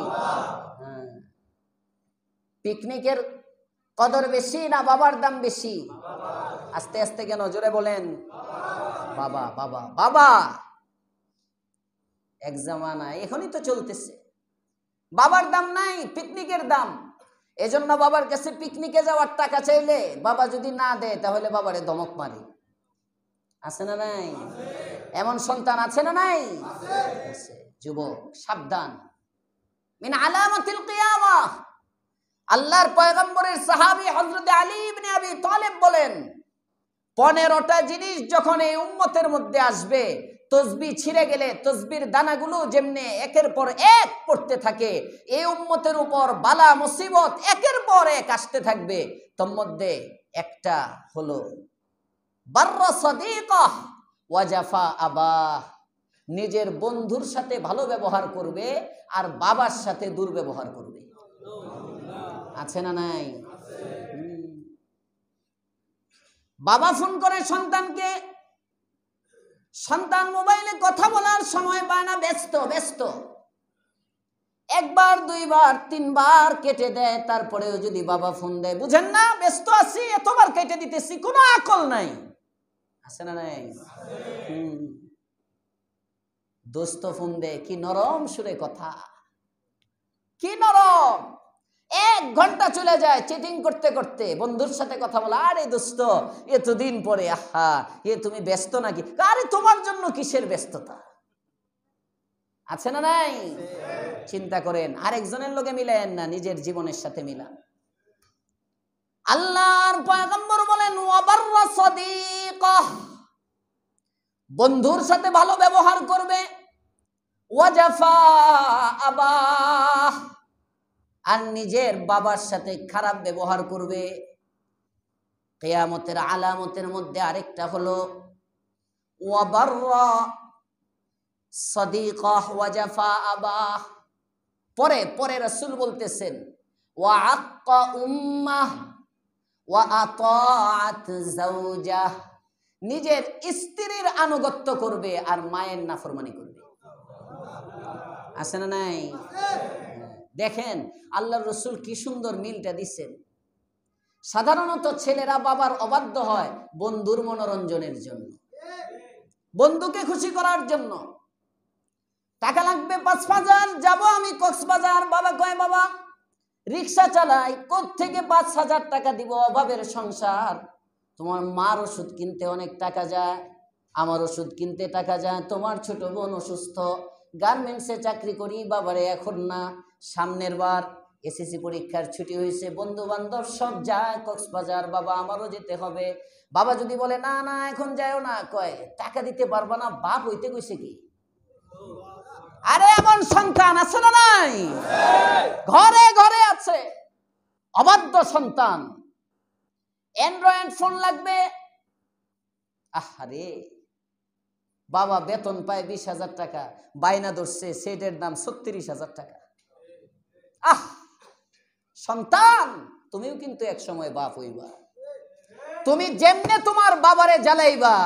পিকনিকের কদর বেশি না বাবার দাম বেশি? আস্তে আস্তে কেন, জোরে বলেন। বাবা বাবা বাবা। এক জামানা এখনই তো চলতেছে, বাবার দাম নাই, পিকনিকের দাম। এজন্য বাবার কাছে পিকনিকে যাওয়ার টাকা চাইলে বাবা যদি না দেয় তাহলে বাবারে ধমক মারে। আছে না নাই? এমন সন্তান আছে না নাই? আছে। যুবক সাবধান। মিন আলামাতিল কিয়ামাহ। আল্লাহর পয়গম্বরের সাহাবী হযরত আলী ইবনে আবি তালেব বলেন, 15টা জিনিস যখন এই উম্মতের মধ্যে আসবে, তসবিহ ছিঁড়ে গেলে তসবির দানাগুলো যেমনে একের পর এক পড়তে থাকে, এই উম্মতের উপর বালা মুসিবত একের পর এক আসতে থাকবে। তোর মধ্যে একটা হলো বাররা সাদিকাহ ওয়া জাফা আবাহ। নিজের বন্ধুর সাথে ভালো ব্যবহার করবে আর বাবার সাথে দুর্ব্যবহার করবে। আছে না নাই? বাবা ফোন করে সন্তানকে, সন্তান মোবাইলে কথা বলার সময় পায় না, ব্যস্ত ব্যস্ত। 1 বার 2 বার 3 বার কেটে দেয়, তারপরেও যদি বাবা ফোন দেয়, বুঝেন না ব্যস্ত আছি, এতবার কেটে দিতেছি, কোনো আকল নাই। আছে না নাই? দোস্ত ফোন দেয়, কি নরম সুরে কথা, কি নরম। 1 ঘন্টা চলে যায় চ্যাটিং করতে করতে, বন্ধুর সাথে কথা বলা। আরে দোস্ত এতদিন পরে, আহা এ তুমি ব্যস্ত নাকি? আরে তোমার জন্য কিসের ব্যস্ততা? আছে না নাই? চিন্তা করেন, আরেকজনের লগে মিলেন না, নিজের জীবনের সাথে মিলান। আল্লাহর পয়গম্বর বলেন ওয়া বাররা সাদিকাহ, বন্ধুর সাথে ভালো ব্যবহার করবে। ওয়া জাফা আবাহ, আর নিজের বাবার সাথে খারাপ ব্যবহার করবে। কিয়ামতের আলামতের মধ্যে আরেকটা হলো ওয়া বাররা সাদিকাহ ওয়া জাফা আবাহ। পরে রাসূল বলতেছেন ওয়া আক্কা উম্মাহ ওয়া আতাআত যাওজাহ, নিজের স্ত্রীর আনুগত্য করবে আর মায়ের নাফরমানি করবে। আছে না নাই? দেখেন আল্লাহর রাসূল কি সুন্দর মিলটা দিচ্ছেন। সাধারণত ছেলেরা বাবার অবাধ্য হয় বন্ধুর মনোরঞ্জনের জন্য, বন্ধুকে খুশি করার জন্য। টাকা লাগবে ৫,০০০, যাব আমি কক্সবাজার। বাবা কয় বাবা রিক্সা চালাই, কোত্থেকে ৫,০০০ টাকা দিব, অভাবের সংসার। তোমার মার ওষুধ কিনতে অনেক টাকা যায়, আমার ওষুধ কিনতে টাকা যায়, তোমার ছোট বোন অসুস্থ, গার্মেন্টসে চাকরি করি, বাবারে এখন না, সামনের বার এসএসসি পরীক্ষার ছুটি হয়েছে, বন্ধু বান্ধব সব যায় কক্সবাজার, বাবা আমারও যেতে হবে। বাবা যদি বলে না না এখন যাও না, কয় টাকা দিতে পারবা না, বাপ হইতে কইছে কি? আরে এমন সন্তান আছে না নাই? ঘরে ঘরে আছে অবাধ্য সন্তান। অ্যান্ড্রয়েড ফোন লাগবে, আহারে বাবা বেতন পায় 20,000 টাকা, বায়না ধরছে সেটের দাম 36,000 টাকা। আহ সন্তান, তুমিও কিন্তু এক সময় বাপ হইবা। তুমি যেমনে তোমার বাবারে জ্বালাইবা,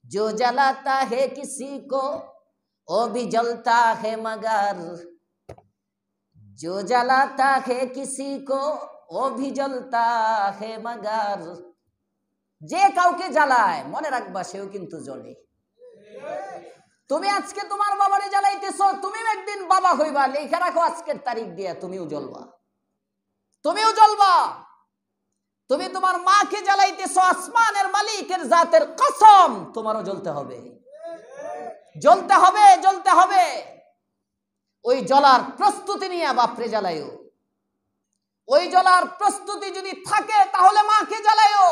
जो जलाता है किसी को वो भी जलता है मगर, जो जलाता है किसी को वो भी जलता है मगर, যে কাউকে জ্বালায় মনে রাখবা সেও কিন্তু জ্বলে। তুমি আজকে তোমার বাবারে জ্বালাইতেছো, তুমিও একদিন বাবা হইবা, লেখা রাখো আজকের তারিখ দিয়ে, তুমিও জ্বলবা, তুমিও জ্বলবা। তুমি তোমার মাকে জ্বালাইতেছো, আসমানের মালিকের জাতের কসম তোমারও জ্বলতে হবে, জ্বলতে হবে, জ্বলতে হবে। ওই জ্বলার প্রস্তুতি নিয়ে বাপরে জ্বালাইও। ওই জ্বলার প্রস্তুতি যদি থাকে তাহলে মাকে জ্বালাইও,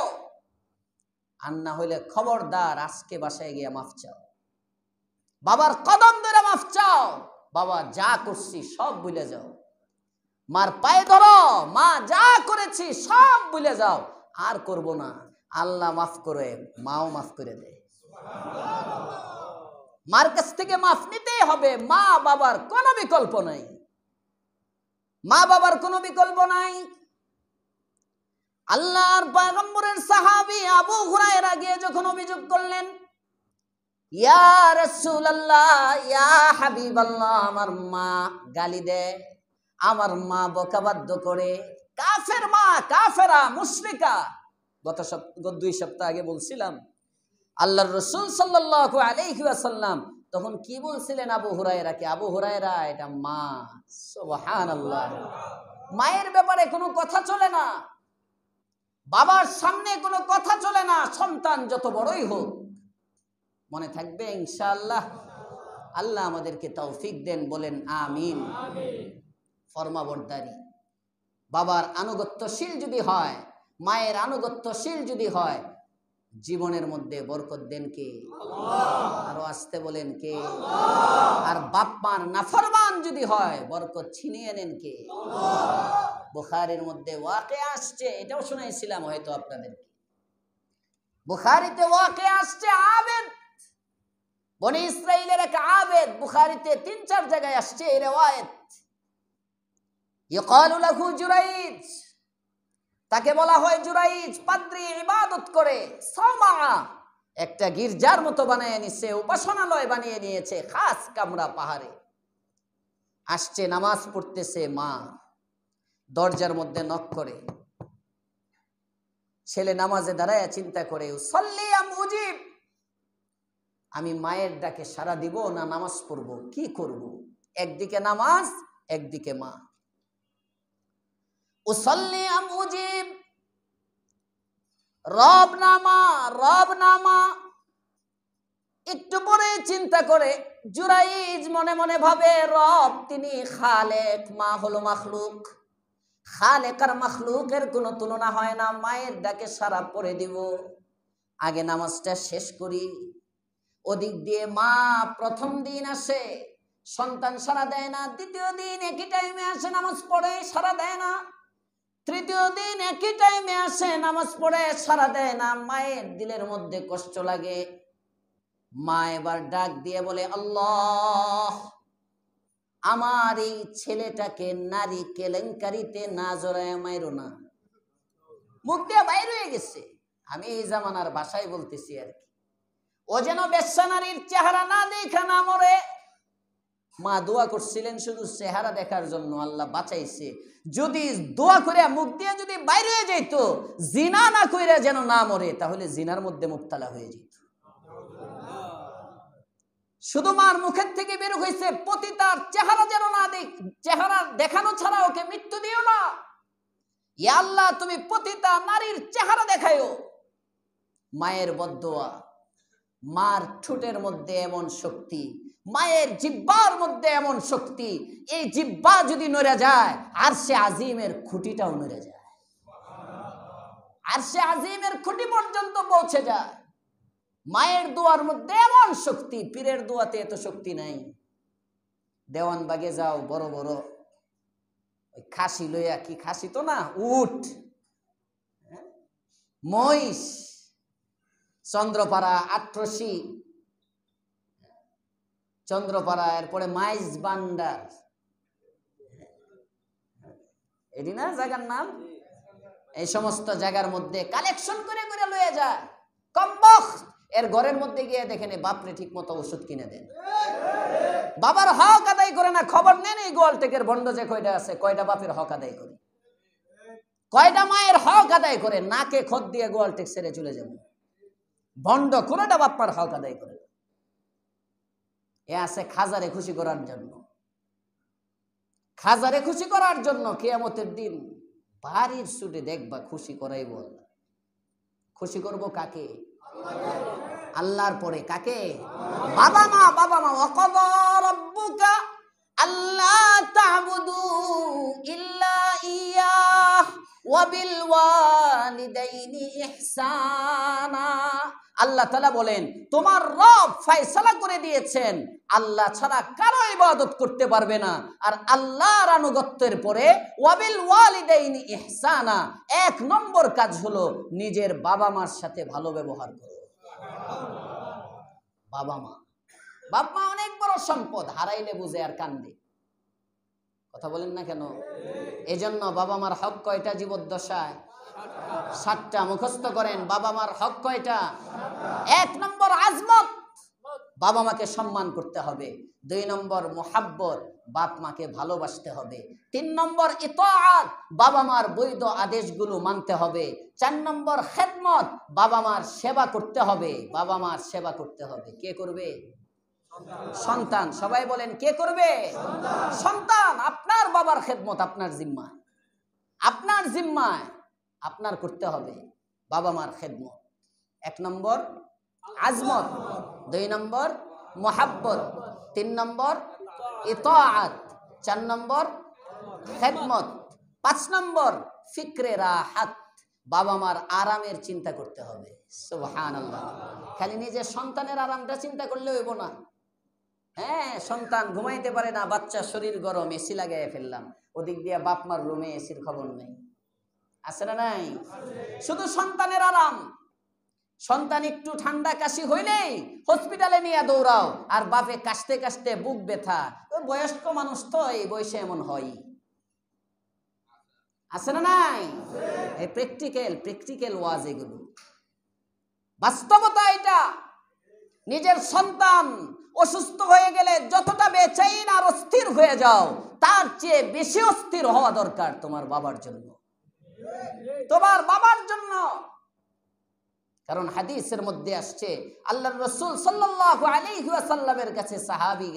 আর না হইলে খবরদার আজকে বাসায় গিয়ে মাফ চাও, বাবার কদম ধরে মাফ চাও। বাবা যা করছি সব ভুলে যাও, মার পায়ে ধরো, মা যা করেছি সব ভুলে যাও, আর করব না। আল্লাহ মাফ করে, মাও মাফ করে দেয়। মার কাছ থেকে মাফ নিতেই হবে, মা বাবার কোনো বিকল্প নাই, মা বাবার কোনো বিকল্প নাই। আল্লাহর পয়গম্বরের সাহাবী আবু হুরায়রা গিয়ে যখন অভিযোগ করলেন, ইয়া রাসূলুল্লাহ, ইয়া হাবিবাল্লাহ, আমার মা গালি দেয়, আমার মা বকাবাদ্য করে, কাফের মা, কাফেরা, মুশরিকা। গত 2 সপ্তাহ আগে বলছিলাম আল্লাহর রাসূল সাল্লাল্লাহু আলাইহি ওয়াসাল্লাম তখন কি বলছিলেন আবু হুরায়রাকে, আবু হুরায়রা এটা মা। সুবহানাল্লাহ, মায়ের ব্যাপারে কোনো কথা চলে না, বাবার সামনে কোনো কথা চলে না, সন্তান যত বড়ই হোক। মনে থাকবে ইনশাআল্লাহ। আল্লাহ আমাদেরকে তৌফিক দেন, বলেন আমিন। ফরমাবরদারি, বাবার আনুগত্যশীল যদি হয়, মায়ের আনুগত্যশীল যদি হয়, জীবনের মধ্যে বরকত দেন কে? আল্লাহ। আরো আসতে বলেন কে? আল্লাহ। আর বাপ মার নাফরমান যদি হয়, বরকত ছিনিয়ে নেন কে? আল্লাহ। বুখারীর মধ্যে ওয়াকিয়া আসছে, এটাও শুনাইছিলাম হয়তো আপনাদেরকে। বুখারীতে ওয়াকিয়া আসছে, আবেদ, বনি ইসরাইলের এক আবেদ, বুখারীতে 3-4 জায়গায় আসছে এই riwayat। ইকালু লাহু জুরাইজ, তাকে বলা হয় জুরাইজ। পাদ্রী ইবাদত করে, সাওমা, একটা গির্জার মতো বানিয়ে নিয়েছে, উপাসনালয় বানিয়ে নিয়েছে, খাস কামরা পাহাড়ে। আসছে নামাজ পড়তেছে, মা দরজার মধ্যে নক করে। ছেলে নামাজে দাঁড়ায় চিন্তা করে, উসাল্লি আম উজিব, আমি মায়ের ডাকে সাড়া দিব না নামাজ পড়ব, কি করব? একদিকে নামাজ, একদিকে মা। উসাল্লি আম উজিব, রব নামা, রব নামা। একটু পরে চিন্তা করে জুরাইজ মনে মনে ভাবে, রব তিনি খালেক, মা হলো মাখলুক, খালেক আর মাখলুকের কোনো তুলনা হয় না, মায়ের ডাকে সাড়া পড়ে দিব, আগে নামাজটা শেষ করি। ওদিক দিয়ে মা প্রথম দিন আসে, সন্তান সাড়া দেয় না, দ্বিতীয় দিন একই টাইমে আসে, নামাজ পড়ে, সাড়া দেয় না, তৃতীয় দিন একই টাইমে আসে, নামাজ পড়ে, সাড়া দেয় না। মায়ের দিলের মধ্যে কষ্ট লাগে। মা এবার ডাক দিয়ে বলে, আল্লাহ, আমার এই ছেলেটাকে নারী কেলেঙ্কারিতে না জড়ায় মাইরো না। মুখ দিয়ে বাইরে হয়ে গেছে। আমি এই জামানার ভাষায় বলতেছি আর কি, ও যেন বেশ্যা নারীর চেহারা না দেখা না মরে। মা দোয়া করছিলেন শুধু চেহারা দেখার জন্য, আল্লাহ বাঁচাইছে। যদি দোয়া করে মুখ দিয়ে যদি বাইরে হয়ে যেত, জিনা না কইরা যেন না মরে, তাহলে জিনার মধ্যে মুবতালা হয়ে যেত। শুধু মার মুখের থেকে বের হয়েছে পতিতার চেহারা যেন না দেখ, চেহারা দেখানো ছাড়া ওকে মৃত্যু দিও না। ইয়া আল্লাহ, তুমি পতিতা নারীর চেহারা দেখায়ো। মায়ের বদদোয়া। মার ঠোঁটের মধ্যে এমন শক্তি, মায়ের জিহ্বার মধ্যে এমন শক্তি, এই জিহ্বা যদি নড়ে যায় আরশে আজিমের খুঁটিটাও নড়ে যায়, আরশে আজিমের খুঁটি পর্যন্ত পৌঁছে যায়। মায়ের দোয়ার মধ্যে এমন শক্তি, পীরের দোয়াতে এত শক্তি নাই। দেওয়ানবাগে যাও, বড় বড় খাসি লইয়া, কি খাসি তো না, উট, মহিষ, চন্দ্রপাড়া, আট্রসি, চন্দ্রপাড়া, এরপরে মাইজ বান্ডার, এটি না জায়গার নাম। এই সমস্ত জায়গার মধ্যে কালেকশন করে করে লইয়া যায়। কমবখ্ত এর ঘরের মধ্যে গিয়ে দেখেন বাপরে ঠিক মতো ওষুধ কিনে দেন, বাবার হক আদায় করে না। খবর নেন এই গোয়ালটেকের ভণ্ড যে কয়টা আছে, কয়টা বাপের হক আদায় করে, কয়টা মায়ের হক আদায় করে। নাকে খত দিয়ে গোয়ালটেক ছেড়ে চলে যাবে ভণ্ড, কোনটা বাপ্পার হক আদায় করে। এ আছে খাজারে খুশি করার জন্য, খাজারে খুশি করার জন্য। কিয়ামতের দিন বাড়ির ছুটে দেখবা খুশি করাই বল। খুশি করব কাকে? আল্লাহর পরে কাকে? বাবা মা। বাবা মা, ওয়াকাদা রাব্বুকা আল্লা তা'বুদু ইল্লা ইয়্যাহ ওয়া বিল ওয়ালিদাইনি ইহসানা। আল্লাহ তাআলা বলেন তোমার রব ফয়সালা করে দিয়েছেন আল্লাহ ছাড়া কারো ইবাদত করতে পারবে না। আর আল্লাহর আনুগত্যের পরে ওয়াবিল ওয়ালিদাইনি ইহসানা, এক নম্বর কাজ হলো নিজের বাবা মার সাথে ভালো ব্যবহার করো। বাবা মা, বাপ মা অনেক বড় সম্পদ, হারাইলে বুঝে আর কান্দে। কথা বলেন না কেন? এজন্য বাবা মার হক কয়টা জীবদ্দশায়? 7টা। মুখস্থ করেন, বাবা মার হক কয়টা? 1 নম্বর আজমত, বাবা মাকে সম্মান করতে হবে। 2 নম্বর মুহাব্বত, বাপ মাকে ভালোবাসতে হবে। 3 নম্বর ইতাআত, বাবা মার বৈধ আদেশগুলো মানতে হবে। 4 নম্বর খেদমত, বাবা মার সেবা করতে হবে। বাবা মার সেবা করতে হবে। কে করবে? সন্তান। সবাই বলেন কে করবে? সন্তান। আপনার বাবার খেদমত আপনার জিম্মায়, আপনার জিম্মায় আপনার করতে হবে বাবা মার খেদমত। 1 নম্বর আজমত, 2 নম্বর মুহাব্বত, 3 নম্বর ইতাআত, 4 নম্বর খেদমত, 5 নম্বর ফিক্রে রাহাত, বাবা মার আরামের চিন্তা করতে হবে। সুবহানাল্লাহ। খালি নিজের সন্তানের আরামটা চিন্তা করলে হইব না। হ্যাঁ, সন্তান ঘুমাইতে পারে না, বাচ্চা শরীর গরম, এসি লাগাইয়া ফেললাম, ওদিক দিয়ে বাপ মার রুমে এসির খবর নেই। আছে না নাই? শুধু সন্তানের আরাম। সন্তান একটু ঠান্ডা কাশি হইলেই হসপিটালে নিয়ে দৌড়াও, আর বাপে কাশতে কাশতে বুক ব্যথা। ওই বয়স্ক মানুষ তো এই বয়সে এমন হয়। আছে না নাই? এই প্র্যাকটিক্যাল ওয়াজ, এগুলো বাস্তবতা। এটা নিজের সন্তান অসুস্থ হয়ে গেলে যতটা বেচাইন আর অস্থির হয়ে যাও, তার চেয়ে বেশি অস্থির হওয়া দরকার তোমার বাবার জন্য, তোমার বাবার জন্য। কারণ হাদিসের মধ্যে আসছে আল্লাহর রাসূল সাল্লাল্লাহু আলাইহি ওয়াসাল্লামের কাছে সাহাবী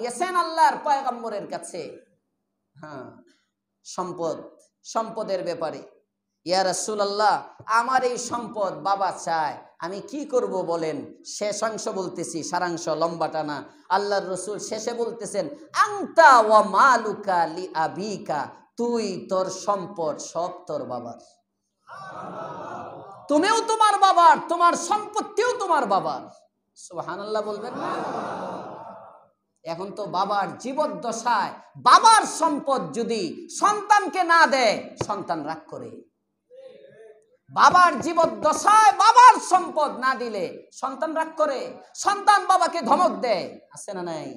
গেছেন আল্লাহর পয়গম্বরের কাছে, হ্যাঁ, সম্পদের ব্যাপারে। ইয়া রাসূলুল্লাহ, আমার এই সম্পদ বাবা চায়, আমি কি করব বলেন? শেষাংশ বলতেছি, সারাংশ লম্বাটা না। আল্লাহর রাসূল শেষে বলতেছেন আনতা ওয়া মালুকা লি আবিকা, তুই তোর সম্পদ সব তোর বাবার, তুমিও তোমার বাবার, তোমার সম্পত্তিও তোমার বাবার। সুবহানাল্লাহ বলবেন না? এখন তো বাবার জীবদ্দশায় বাবার সম্পদ যদি সন্তানকে না দেয়, সন্তান রাগ করে। বাবার জীবদ্দশায় বাবার সম্পদ না দিলে সন্তান রাগ করে, সন্তান বাবাকে ধমক দেয়। আছে না নাই?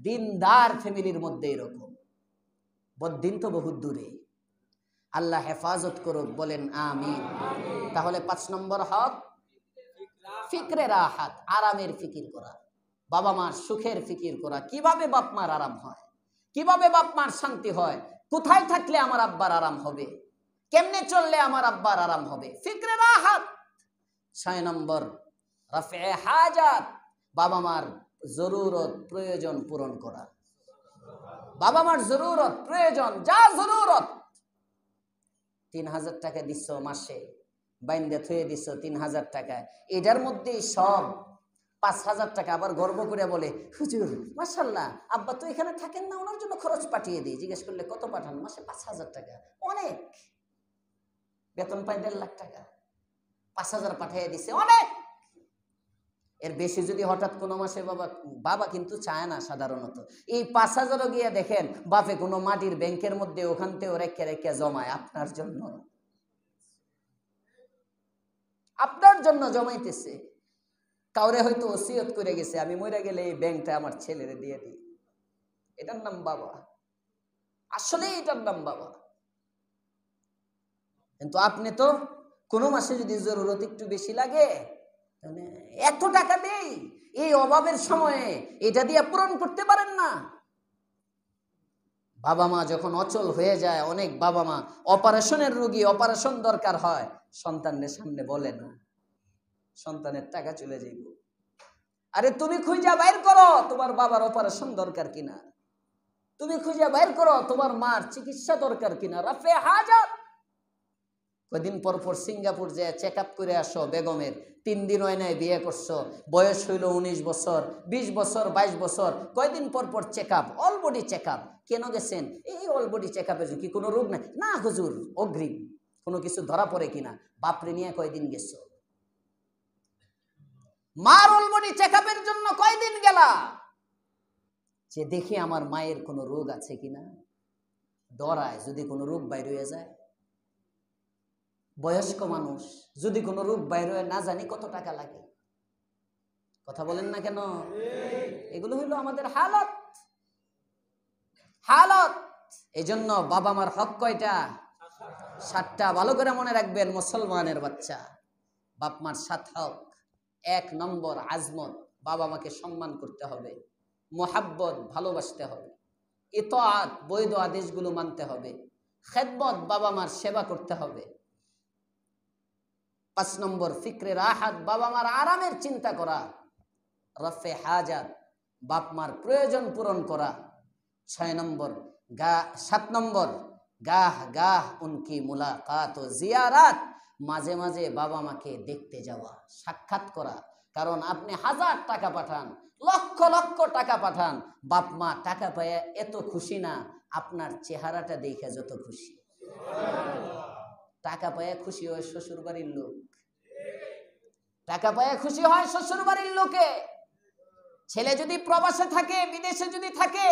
দিনদার ফ্যামিলির মধ্যে এরকম। বদ্দিন তো বহুত দূরে। আল্লাহ হেফাজত করুক, বলেন আমিন। তাহলে 5 নম্বর হক ফিকরে রাহাত, আরামের ফিকির করা, বাবা মার সুখের ফিকির করা। কিভাবে বাপ মার আরাম হয়, কিভাবে বাপ মার শান্তি হয়, কোথায় থাকলে আমার আব্বার আরাম হবে, কেমনে চললে আমার আব্বার আরাম হবে, ফিকরে রাহাত। 6 নম্বর রাফে হাজাত, বাবা মার জরুরত প্রয়োজন পূরণ করা। বাবা মার জরুরত প্রয়োজন, যা জরুরত, 3000 টাকা দিচ্ছ মাসে, বাইন্দে থুয়ে দিচ্ছ 3000 টাকা, এটার মধ্যেই সব 5000 টাকা। আবার গর্ব করে বলে, হুজুর মাশাআল্লাহ, আব্বা তো এখানে থাকেন না, ওনার জন্য খরচ পাঠিয়ে দিই। জিজ্ঞেস করলে কত পাঠান? মাসে 5000 টাকা। অনেক, বেতন পাই 1.5 লাখ টাকা, 5000 পাঠিয়ে দিছে, অনেক। এর বেশি যদি হঠাৎ কোনো মাসে বাবা কিন্তু চায় না সাধারণত, এই 5000ও গিয়ে দেখেন বাপে কোনো মাটির ব্যাংকের মধ্যে ওখান থেকে রেখে রেখে জমায় আপনার জন্য, আপনার জন্য জমাইতেছে। কাউরে হয়তো ওসিয়ত করে গেছে, আমি মরে গেলে এই ব্যাংকটা আমার ছেলেরে দিয়ে দিই। এটার নাম বাবা, আসলে এটার নাম বাবা। কিন্তু আপনি তো কোনো মাসে যদি জরুরত একটু বেশি লাগে, এত টাকা দেই, এই অভাবের সময়ে এটা দিয়ে পূরণ করতে পারেন না। বাবা মা যখন অচল হয়ে যায়, অনেক বাবা মা অপারেশনের রোগী, অপারেশন দরকার হয়, সন্তানের সামনে বলে না, সন্তানের টাকা চলে যাইব। আরে তুমি খুঁজা বাইর করো তোমার বাবার অপারেশন দরকার কিনা, তুমি খুঁজা বাইর করো তোমার মার চিকিৎসা দরকার কিনা। রাফে হাজাত, কয়দিন পর পর সিঙ্গাপুর যেয়ে চেক আপ করে আসো বেগমের, 3 দিন হয় নাই বিয়ে করছো, বয়স হইল 19 বছর, 20 বছর, 22 বছর, কয়দিন পর পর check up, all body check up. কেন গেছেন? এই অল বডি চেক আপের কি কোনো রোগ নাই? না হুজুর, অগ্রিম কোনো কিছু ধরা পড়ে কিনা। বাপরে নিয়ে কয়দিন গেছো? মার অল বডি চেক আপের জন্য কয়দিন গেলা? যে দেখি আমার মায়ের কোনো রোগ আছে কিনা, ডরায় যদি কোনো রোগ বাইর হয়ে যায়। বয়স্ক মানুষ, যদি কোনো রোগ বাইর হয়ে না জানি কত টাকা লাগে। কথা বলেন না কেন? এগুলো হইলো আমাদের হালত, হালত। এই জন্য বাবা মার হক কয়টা? 7টা। ভালো করে মনে রাখবেন মুসলমানের বাচ্চা, বাপ মার 7 হক। 1 নম্বর আজমত, বাবা মাকে সম্মান করতে হবে, মোহাব্বত ভালোবাসতে হবে, ইতাআত বৈধ আদেশগুলো মানতে হবে, খেদমত বাবা মার সেবা করতে হবে। 5 নম্বর ফিকরে রাহাত, বাবা মার আরামের চিন্তা করা। রফে হাজাত, বাপ মার প্রয়োজন পূরণ করা। 6 নম্বর 7 নম্বর গাহ গাহ উনকি মুলাকাত ও জিয়ারাত, মাঝে মাঝে বাবা মাকে দেখতে যাওয়া, সাক্ষাৎ করা। কারণ আপনি 1000 টাকা পাঠান, লক্ষ লক্ষ টাকা পাঠান, বাপ মা টাকা পায় এত খুশি না আপনার চেহারাটা দেখে যত খুশি। টাকা পায় খুশি হয় শ্বশুর বাড়ির লোক, টাকা পায় খুশি হয় শ্বশুর বাড়ির লোকে। ছেলে যদি প্রবাসে থাকে, বিদেশে যদি থাকে,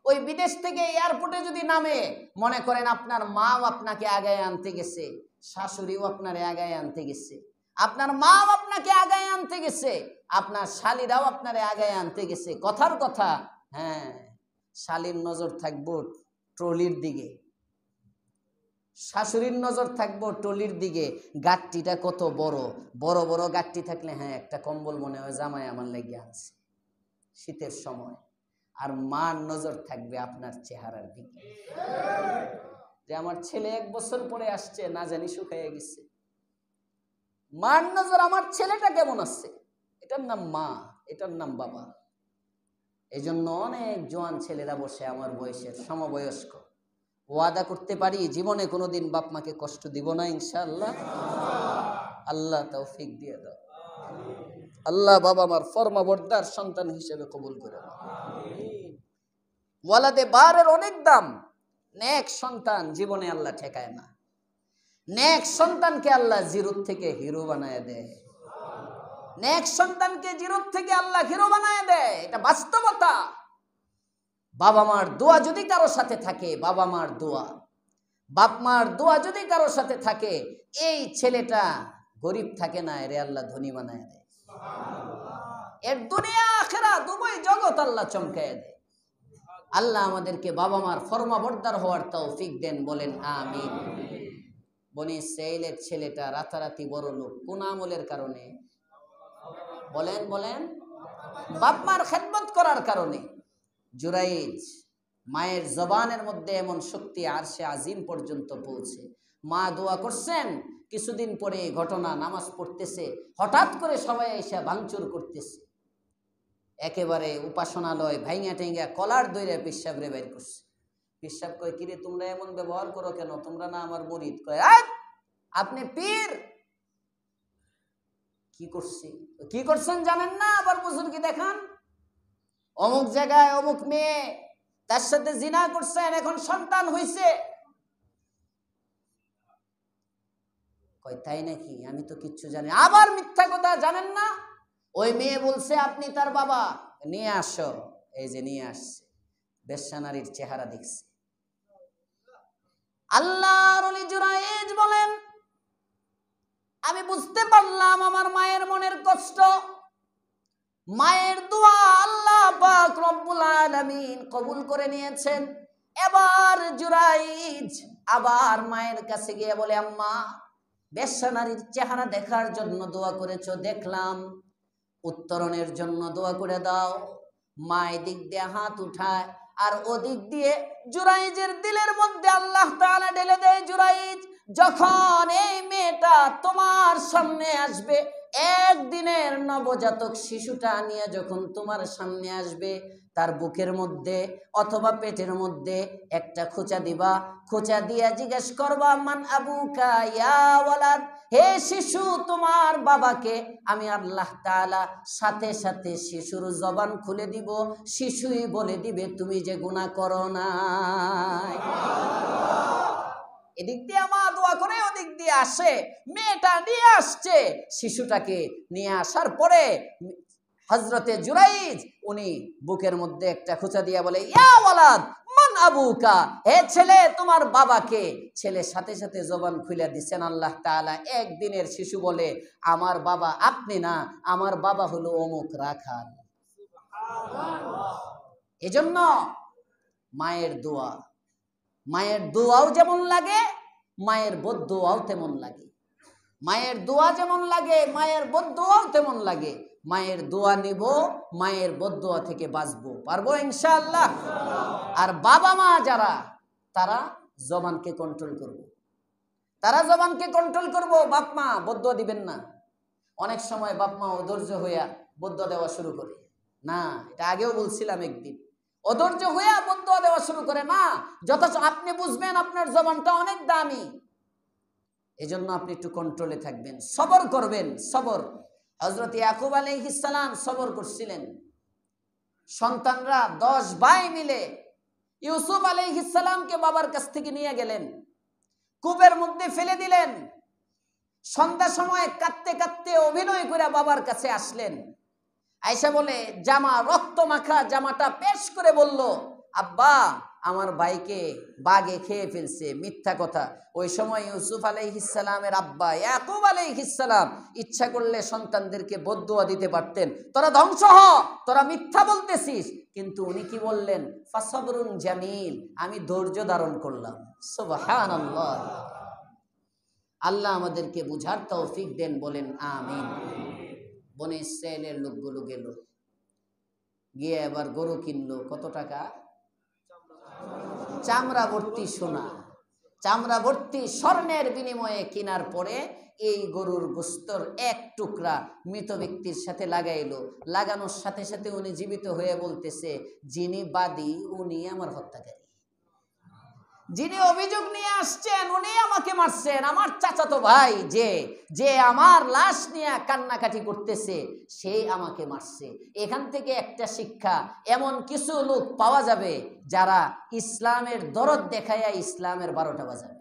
ওই বিদেশ থেকে এয়ারপোর্টে যদি নামে, মনে করেন আপনার মাও আপনাকে আগায় আনতে গেছে, শাশুড়িও আপনারে আগায় আনতে গেছে, আপনার মাও আপনাকে আগায় আনতে গেছে, আপনার শালিরাও আপনারে আগায় আনতে গেছে। কথার কথা, হ্যাঁ, শালির নজর থাকবো ট্রলির দিকে, শাশুড়ির নজর থাকবো ট্রলির দিকে। গাট্টিটা কত বড়, বড় বড় গাট্টি থাকলে হ্যাঁ একটা কম্বল মনে হয় জামাই আমার লেগে আনছে শীতের সময়। আর মার নজর থাকবে আপনার চেহারার দিকে, যে আমার ছেলে 1 বছর পরে আসছে, না জানি শুকাইয়া গেছে। মার নজর আমার ছেলেটা কেমন আছে, এটার নাম মা, এটার নাম বাবা। এই জন্য অনেক জোয়ান ছেলেরা বসে আমার বয়সের, সমবয়স্ক, ওয়াদা করতে পারি জীবনে কোনোদিন বাপ মাকে কষ্ট দিব না ইনশাআল্লাহ। আল্লাহ তৌফিক দিয়ে দাও, আল্লাহ বাবা মার ফরমাবরদার সন্তান হিসেবে কবুল করে নাও। ওয়ালাদে বারের অনেক দাম, নেক সন্তান জীবনে আল্লাহ ঠেকায় না। নেক সন্তানকে আল্লাহ জিরো থেকে হিরো বানায় দেয়, নেক সন্তানকে জিরো থেকে আল্লাহ হিরো বানায় দেয়, এটা বাস্তবতা। বাবা মার দোয়া যদি কারো সাথে থাকে, বাবা মার দোয়া, বাপ মার দোয়া যদি কারো সাথে থাকে, এই ছেলেটা গরিব থাকে না, এরে আল্লাহ ধনী বানায় দেয়। এর দুনিয়া আখিরাত উভয় জগৎ আল্লাহ চমকায় দেয়। আল্লাহ আমাদেরকে বাবা মার ফরমাবরদার হওয়ার তৌফিক দেন, বলেন আমিন। বনি ইসরাইলের ছেলেটা রাতারাতি বড় লোক কোন আমলের কারণে? বলেন বলেন, বাপ মার খেদমত করার কারণে। জুরাইজ মায়ের জবানের মধ্যে এমন শক্তি আরশে আজিম পর্যন্ত পৌঁছে। মা দোয়া করছেন, কিছুদিন পরে ঘটনা, নামাজ পড়তেছে, হঠাৎ করে সবাই এসে ভাঙচুর করতেছে, একেবারে উপাসনালয় ভাইঙা টেঙ্গা কলার দইরা পিসাবরে বের করছে। পিসাব কয়, কিরে তোমরা এমন ব্যবহার করো কেন? তোমরা না আমার মুরিদ? কয়, আপনি পীর। কি করছি, কি করছেন জানেন না? আবার বুজুর্গি দেখান। অমুক জায়গায় অমুক মেয়ে, তার সাথে জিনা করছেন, এখন সন্তান হইছে। কয়, তাই নাকি? আমি তো কিচ্ছু জানি। আবার মিথ্যা কথা, জানেন না? ওই মেয়ে বলছে আপনি তার বাবা, নিয়ে আসো। এই যে নিয়ে আসছে, বেশ্যা নারীর চেহারা দেখছে। আল্লাহর ওলি জুরাইজ বলেন, আমি বুঝতে পারলাম আমার মায়ের মনের কষ্ট। মায়ের দোয়া আল্লাহ পাক রব্বুল আলামিন কবুল করে নিয়েছেন। এবার জুরাইজ আবার মায়ের কাছে গিয়ে বলে, আম্মা, বেশ্যা নারীর চেহারা দেখার জন্য দোয়া করেছো, দেখলাম, উত্তরণের জন্য দোয়া করে দাও। মা এদিক দিয়ে হাত উঠায়, আর ওদিক দিয়ে জুরাইজের দিলের মধ্যে আল্লাহ তাআলা ঢেলে দেয়, জুরাইজ, যখন এই মেয়েটা তোমার সামনে আসবে, একদিনের নবজাতক শিশুটা নিয়ে যখন তোমার সামনে আসবে, তার বুকের মধ্যে অথবা পেটের মধ্যে একটা খোঁচা দিবা। খোঁচা দিয়া জিজ্ঞেস করবা, মান আবুকা ইয়া ওয়ালাদ, হে শিশু, তোমার বাবাকে? আমি আল্লাহ তাআলা সাথে সাথে শিশুর জবান খুলে দিব। শিশুই বলে দিবে তুমি যে গুনাহ করো না। এদিক দিয়ে মা দোয়া করে, ওদিক দিয়ে আসে, মেয়েটা নিয়ে আসছে। শিশুটাকে নিয়ে আসার পরে হযরতে জুরাইজ উনি বুকের মধ্যে একটা খোঁচা দিয়ে বলে, ইয়া ওয়ালাদ মান আবুকা, হে ছেলে, তোমার বাবাকে? ছেলে সাথে সাথে জবান খুলে দিচ্ছেন আল্লাহ তাআলা। একদিনের শিশু বলে, আমার বাবা আপনি না, আমার বাবা হলো অমুক রাখাল। এজন্য মায়ের দোয়া, মায়ের দোয়াও যেমন লাগে, মায়ের বদদোয়াও তেমন লাগে। মায়ের দোয়া যেমন লাগে, মায়ের বদদোয়াও তেমন লাগে। মায়ের দোয়া নিব, মায়ের বদদোয়া থেকে বাঁচবো, পারবো ইনশাআল্লাহ। আর বাবা মা যারা, তারা জবানকে কন্ট্রোল করব, তারা জবানকে কন্ট্রোল করব। বাপ মা বদদোয়া দিবেন না। অনেক সময় বাপ মা অধৈর্য হইয়া বদদোয়া দেওয়া শুরু করে। না, এটা আগেও বলছিলাম একদিন, অধৈর্য হইয়া বদদোয়া দেওয়া শুরু করে না। যত আপনি বুঝবেন আপনার জবানটা অনেক দামি, এজন্য আপনি একটু কন্ট্রোলে থাকবেন, সবর করবেন। সবর, হযরত ইয়াকুব আলাইহিস সালাম সবর করছিলেন। সন্তানরা 10 ভাই মিলে ইউসুফ আলাইহিস সালামকে বাবার কাছ থেকে নিয়ে গেলেন, কূপের মধ্যে ফেলে দিলেন। সন্ধ্যা সময় কাঁদতে কাঁদতে অভিনয় করে বাবার কাছে আসলেন। আয়েশা বলে, জামা, রক্ত মাখা জামাটা পেশ করে বলল, আব্বা, আমার ভাইকে বাঘে খেয়ে ফেলছে। মিথ্যা কথা। ওই সময় ইউসুফ আলাইহিস সালামের আব্বা ইয়াকুব আলাইহিস সালাম ইচ্ছা করলে সন্তানদেরকে বদদোয়া দিতে পারতেন, তোরা ধ্বংস হ, তোরা মিথ্যা বলতেছিস। কিন্তু উনি কি বললেন? ফাসাবরুন জামিল, আমি ধৈর্য ধারণ করলাম। সুবহানাল্লাহ। আল্লাহ আমাদেরকে বুঝার তৌফিক দেন, বলেন আমিন। বনে ইসরায়েলের লোকগুলো গেল, গিয়ে এবার গরু কিনলো। কত টাকা? চামড়া ভর্তি সোনা, চামড়া ভর্তি স্বর্ণের বিনিময়ে কেনার পরে এই গরুর গোস্তর এক টুকরা মৃত ব্যক্তির সাথে লাগাইলো। লাগানোর সাথে সাথে উনি জীবিত হয়ে বলতেছে, যিনি বাদী উনি আমার হত্যাকারী, যিনি অভিযোগ নিয়ে আসছেন উনি আমাকে মারছেন। আমার চাচাতো ভাই যে আমার লাশ নিয়ে কান্নাকাটি করতেছে, সে আমাকে মারছে। এখান থেকে একটা শিক্ষা, এমন কিছু লোক পাওয়া যাবে যারা ইসলামের দরদ দেখাইয়া ইসলামের 12টা বাজাবে।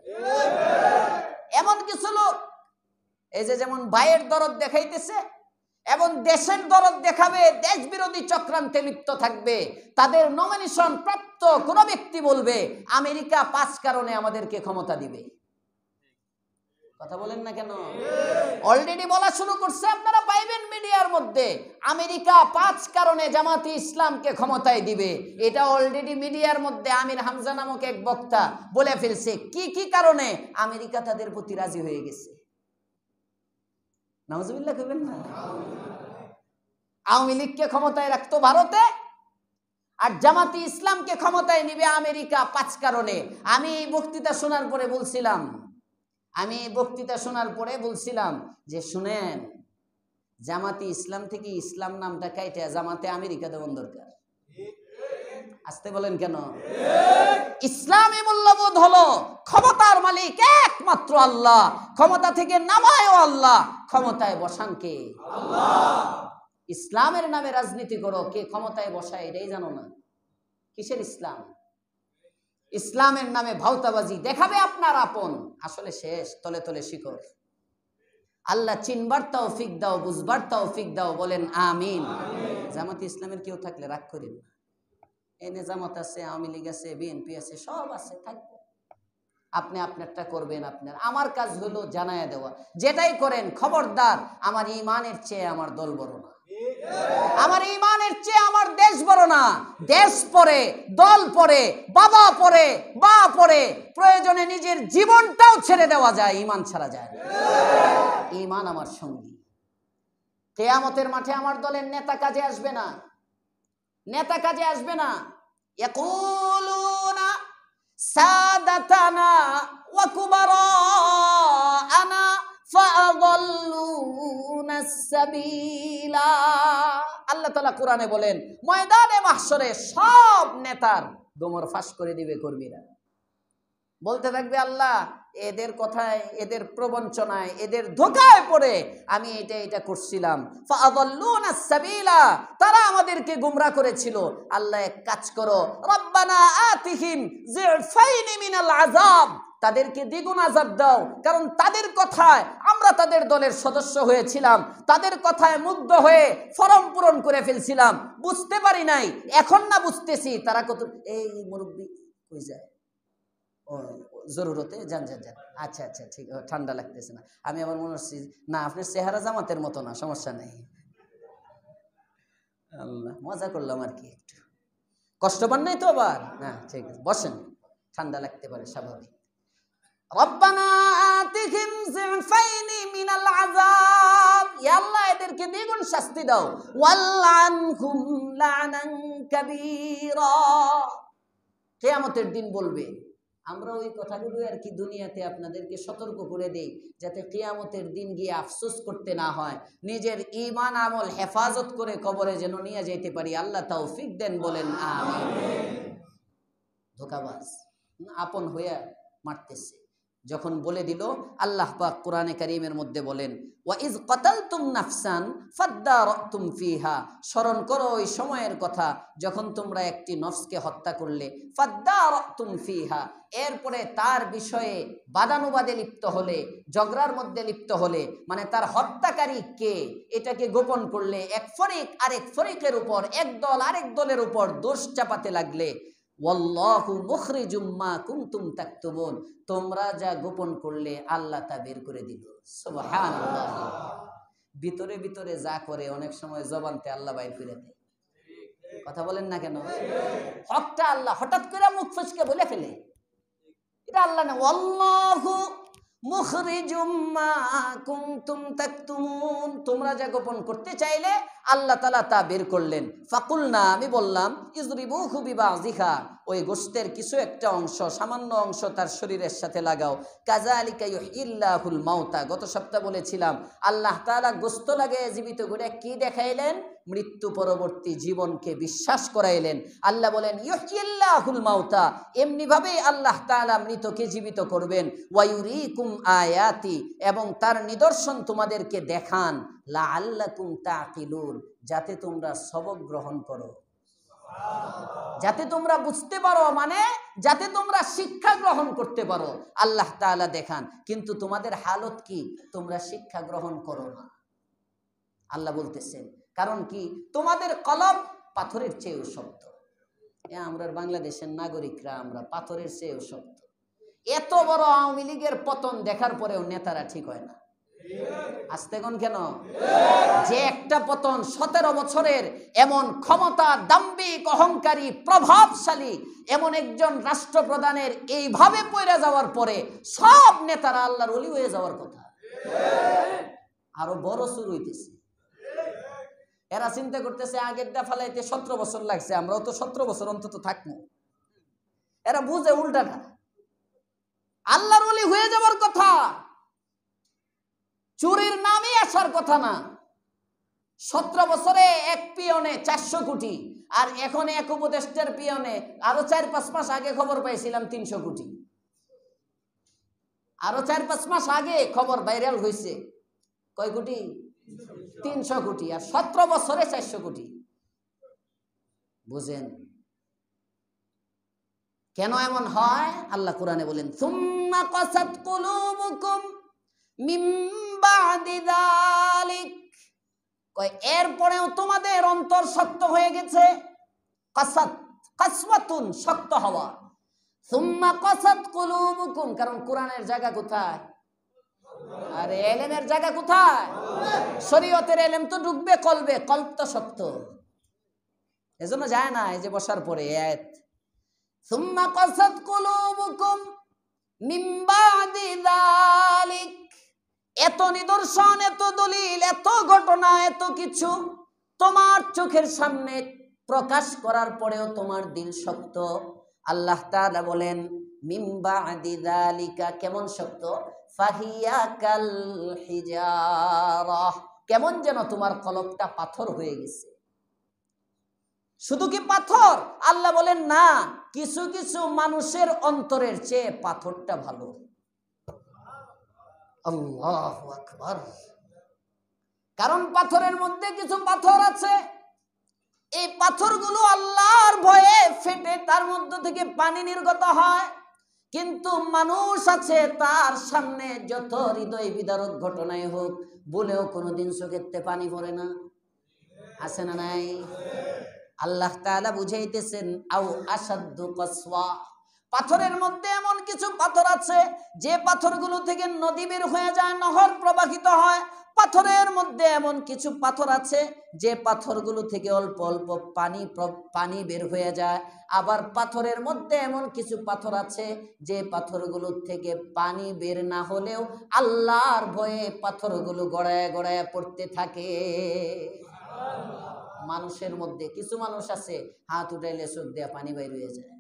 এমন কিছু লোক, এই যে যেমন ভাইয়ের দরদ দেখাইতেছে, এবং দেশের দরদ দেখাবে, দেশ বিরোধী চক্রান্তে লিপ্ত থাকবে। তাদের নমিনেশন প্রাপ্ত কোন ব্যক্তি বলবে আমেরিকা 5 কারণে আমাদেরকে ক্ষমতা দিবে। কথা বলেন না কেন? অলরেডি বলা শুরু করছে, আপনারা পাইবেন মিডিয়ার মধ্যে আমেরিকা 5 কারণে জামাতে ইসলামকে ক্ষমতায় দিবে। এটা অলরেডি মিডিয়ার মধ্যে আমির হামজা নামক এক বক্তা বলে ফেলছে কি কি কারণে আমেরিকা তাদের প্রতি রাজি হয়ে গেছে। নাউজুবিল্লাহ কইবেন না? আওয়ামী লীগকে ক্ষমতায় রাখতো ভারতে, আর জামাতে ইসলামকে ক্ষমতায় নিবে আমেরিকা 5 কারণে। আমি এই বক্তৃতা শোনার পরে বলছিলাম যে শুনেন, জামাতে ইসলাম থেকে ইসলাম নামটা কাইটা জামাতে আমেরিকা দেওয়ার দরকার। আসতে বলেন কেন? ইসলামী মূল্যবোধ হলো ক্ষমতার মালিক একমাত্র আল্লাহ, ক্ষমতা থেকে নামায়ও আল্লাহ, ক্ষমতায় বসান কে? আল্লাহ। ইসলামের নামে রাজনীতি করো, কে ক্ষমতায় বসায় এটাই জানো না। কিসের ইসলাম? ইসলামের নামে ভাওতাবাজি দেখাবে আপনার আপন, আসলে শেষ তলে তলে শিকড়। আল্লাহ চিনবার তৌফিক দাও, বুঝবার তৌফিক দাও, বলেন আমিন। জামাতে ইসলামের কেউ থাকলে রাগ করেন না, এনে জামাত আছে, আওয়ামী লীগ আছে, বিএনপি আছে, সব আছে, থাকবে। আপনি আপনারটা করবেন আপনার। আমার কাজ হলো জানায়া দেওয়া, যেটাই করেন খবরদার আমার ঈমানের চেয়ে আমার দল বড় না, আমার ঈমানের চেয়ে আমার দেশ বড় না। দেশ পরে, দল পরে, বাবা পরে, মা পরে, প্রয়োজনে নিজের জীবনটাও ছেড়ে দেওয়া যায়, ঈমান ছাড়া যায় না। ঈমান আমার সঙ্গী। কিয়ামতের মাঠে আমার দলের নেতা কাজে আসবে না, নেতা কাজে আসবে না। ইয়াকুলুনা সাদাতানা ওয়া কুবারাআনা ফাআযাল্লুনাস সাবিলা। আল্লাহ তাআলা কোরআনে বলেন, ময়দানে মাহশরে সব নেতার গোমর ফাঁস করে দিবে কর্মীরা। বলতে থাকবে আল্লাহ এদের কথায়, এদের প্রবঞ্চনায়, এদের ধোঁকায় পড়ে আমি এটা করছিলাম। ফাআযাল্লুনাস সাবিলা, তারা আমাদেরকে গোমরা করেছিল। আল্লাহ এক কাজ করো, রব্বানা আতিহিম যিফাইনি মিনাল আযাব, তাদেরকে দ্বিগুণ আযাব দাও, কারণ তাদের কথায় আমরা তাদের দলের সদস্য হয়েছিলাম, তাদের কথায় মুগ্ধ হয়ে ফরম পূরণ করে ফেলছিলাম, বুঝতে পারি নাই, এখন না বুঝতেছি তারা কত। এই মুরব্বি কই যায়? ও জরুরতে যান যান যান, আচ্ছা আচ্ছা ঠিক, ঠান্ডা লাগতেছে না। আমি আবার মনে হচ্ছি না আপনার চেহারা জামাতের মতো না, সমস্যা নেই। আল্লাহ, মজা করলাম আর কি, একটু কষ্ট পান নাই তো আবার? না ঠিক আছে, বসেন, ঠান্ডা লাগতে পারে, স্বাভাবিক। রব্বানা আতিহিম যিফাইনি মিনাল আযাব, ইয়া আল্লাহ এদেরকে দ্বিগুণ শাস্তি দাও। ওয়ালআনহুম লানান কাবীরা, কিয়ামতের দিন বলবে। আমরা ওই কথাগুলো আর কি দুনিয়াতে আপনাদেরকে সতর্ক করে দেই, যাতে কিয়ামতের দিন গিয়ে আফসোস করতে না হয়, নিজের ঈমান আমল হেফাজত করে কবরে যেন নিয়ে যেতে পারি। আল্লাহ তৌফিক দেন, বলেন আমিন। ধোঁকাবাজ আপন হয়ে মারতেছে। যখন বলে দিল, আল্লাহ পাক কোরআনে কারীমের মধ্যে বলেন, ওয়া ইজ কাতালতুম নাফসান ফাদ্দারাতুম ফিহা, স্মরণ করো ওই সময়ের কথা যখন তোমরা একটি নফসকে হত্যা করলে, ফাদ্দারাতুম ফিহা, এরপরে তার বিষয়ে বাদানুবাদে লিপ্ত হলে, ঝগড়ার মধ্যে লিপ্ত হলে, মানে তার হত্যাকারী কে এটাকে গোপন করলে, এক ফরিক আরেক ফরিকের উপর, এক দল আরেক দলের উপর দোষ চাপাতে লাগলে, ওয়াল্লাহু মুখরিজুম মা কুনতুম তাকতুবুন, তোমরা যা গোপন করলে আল্লাহ তা বের করে দিল। সুবহানাল্লাহ। ভিতরে ভিতরে যা করে অনেক সময় জবানতে আল্লাহ বাইর করে দেয়। কথা বলেন না কেন? হকটা আল্লাহ হঠাৎ করে মুখ ফসকে বলে ফেলে, এটা আল্লাহ না। ওয়াল্লাহু মুখরিজুম মা কুনতুম তাকতুমুন, তোমরা যা গোপন করতে চাইলে আল্লাহ তাআলা তা বের করলেন। ফাকুলনা, আমি বললাম, ইজরিবুহু বিবাযিহা, ওই গোশতের কিছু একটা অংশ, সামান্য অংশ তার শরীরের সাথে লাগাও। কাযালিকা ইউহয়িল্লাহুল মাউতা, গত সপ্তাহে বলেছিলাম আল্লাহ তাআলা গোশত লাগিয়ে জীবিত করে কি দেখাইলেন? মৃত্যু পরবর্তী জীবনকে বিশ্বাস করাইলেন। আল্লাহ বলেন ইউহয়িল্লাহুল মাউতা, এমনি ভাবেই আল্লাহ তাআলা মৃতকে জীবিত করবেন। ওয়া ইউরিকুম আয়াতি, এবং তার নিদর্শন তোমাদেরকে দেখান। লাআল্লাকুম তাকিলুন, যাতে তোমরা সবক গ্রহণ করো, যাতে তোমরা বুঝতে পারো, মানে যাতে তোমরা শিক্ষা গ্রহণ করতে পারো। আল্লাহ তাআলা দেখান, কিন্তু তোমাদের হালত কি? তোমরা শিক্ষা গ্রহণ করো না। আল্লাহ বলতেছেন কারণ কি? তোমাদের কলব পাথরের চেয়েও শক্ত। আমরা বাংলাদেশের নাগরিকরা, আমরা পাথরের চেয়েও শক্ত। এত বড় আওয়ামী লীগের পতন দেখার পরেও নেতারা ঠিক হয় না। আসতে কোন কেন? যে একটা পতন 17 বছরের এমন ক্ষমতা, দাম্ভিক, অহংকারী, প্রভাবশালী এমন একজন রাষ্ট্রপ্রধানের এইভাবে পড়ে যাওয়ার পরে সব নেতারা আল্লাহর ওলি হয়ে যাওয়ার কথা। আরো বড় শুরু হইতেছে। এরা চিন্তা করতেছে আগেরটা ফালাইতে 17 বছর লাগছে, আমরাও তো 17 বছর অন্তত থাকবো। এরা বুঝে উল্টাটা, আল্লাহর ওলি হয়ে যাওয়ার কথা, চুরির নামে আসার কথা না। 17 বছরে এক পিয়নে 400 কোটি, আর এখন এক উপদেষ্টার পিয়নে আরো 4-5 মাস আগে খবর পাইছিলাম 300 কোটি। আরো 4-5 মাস আগে খবর ভাইরাল হয়েছে, কয় কোটি? 300 কোটি। আর 17 বছরে 400 কোটি। বুঝেন কেন এমন হয়? আল্লাহ কোরআনে বলেন, সুম্মা কাসাত কুলুবুকুম মিন বাদি যালিক, কয় এরপরেও তোমাদের অন্তর শক্ত হয়ে গেছে। কাসাত, কাসওয়াতুন, শক্ত হওয়া। সুম্মা কাসাত কুলুবুকুম, কারণ কোরআনের জায়গা কোথায়? আরে এলেমের জায়গা কোথায়? শরীয়তের এলেম তো ঢুকবে কলবে, কল্প তো শক্ত, এজন্য যায় না। এই যে বসার পরে আয়াত, সুম্মা কাসাত কুলুবুকুম মিন বাদি যালিক, এত নিদর্শন, এত দলিল, এত ঘটনা, এত কিছু তোমার চোখের সামনে প্রকাশ করার পরেও তোমার দিল শক্ত। আল্লাহ তাআলা বলেন মিন বাদি যালিকা, কেমন শক্ত? ফাহিয়া কাল হিজারাহ, কেমন যেন তোমার কলবটা পাথর হয়ে গেছে। শুধু কি পাথর? আল্লাহ বলেন না, কিছু কিছু মানুষের অন্তরের চেয়ে পাথরটা ভালো। আল্লাহু আকবার। কারণ পাথরের মধ্যে কিছু পাথর আছে, এই পাথরগুলো আল্লাহর ভয়ে ফেটে তার মধ্য থেকে পানি নির্গত হয়। কিন্তু মানুষ আছে, তার সামনে যত হৃদয় বিদারক ঘটনাই হোক, বলেও কোনোদিন চোখেতে পানি পড়ে না। আছে না নাই? আল্লাহ তাআলা বুঝাইতেছেন, আও আসাদ্দু কাসওয়া, পাথরের মধ্যে এমন কিছু পাথর আছে যে পাথরগুলো থেকে নদী বের হয়ে যায়, নহর প্রবাহিত হয়। পাথরের মধ্যে এমন কিছু পাথর আছে যে পাথরগুলো থেকে অল্প অল্প পানি বের হয়ে যায়। আবার পাথরের মধ্যে এমন কিছু পাথর আছে যে পাথরগুলো থেকে পানি বের না হলেও আল্লাহর ভয়ে পাথরগুলো গড়ায় গড়ায় পড়তে থাকে। মানুষের মধ্যে কিছু মানুষ আছে, হাত উঠাইলে চোখ দেয়া পানি বাইর হয়ে যায়।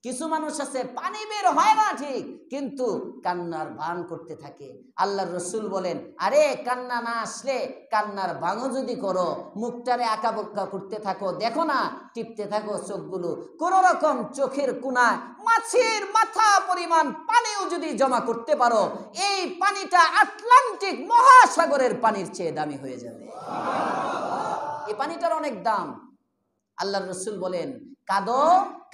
কিছু মানুষ আছে পানি বের হয় না ঠিক, কিন্তু কান্নার ভান করতে থাকে। আল্লাহর রাসূল বলেন, আরে কান্না না আসলে কান্নার ভাঙও যদি করো, মুখটারে আঁকাবাঁকা করতে থাকো, দেখো না, টিপতে থাকো চোখগুলো, কোন রকম চোখের কোণায় মাছের মাথা পরিমাণ পানিও যদি জমা করতে পারো, এই পানিটা আটলান্টিক মহাসাগরের পানির চেয়ে দামি হয়ে যাবে। এই পানিটার অনেক দাম। আল্লাহর রাসূল বলেন, কাঁদো,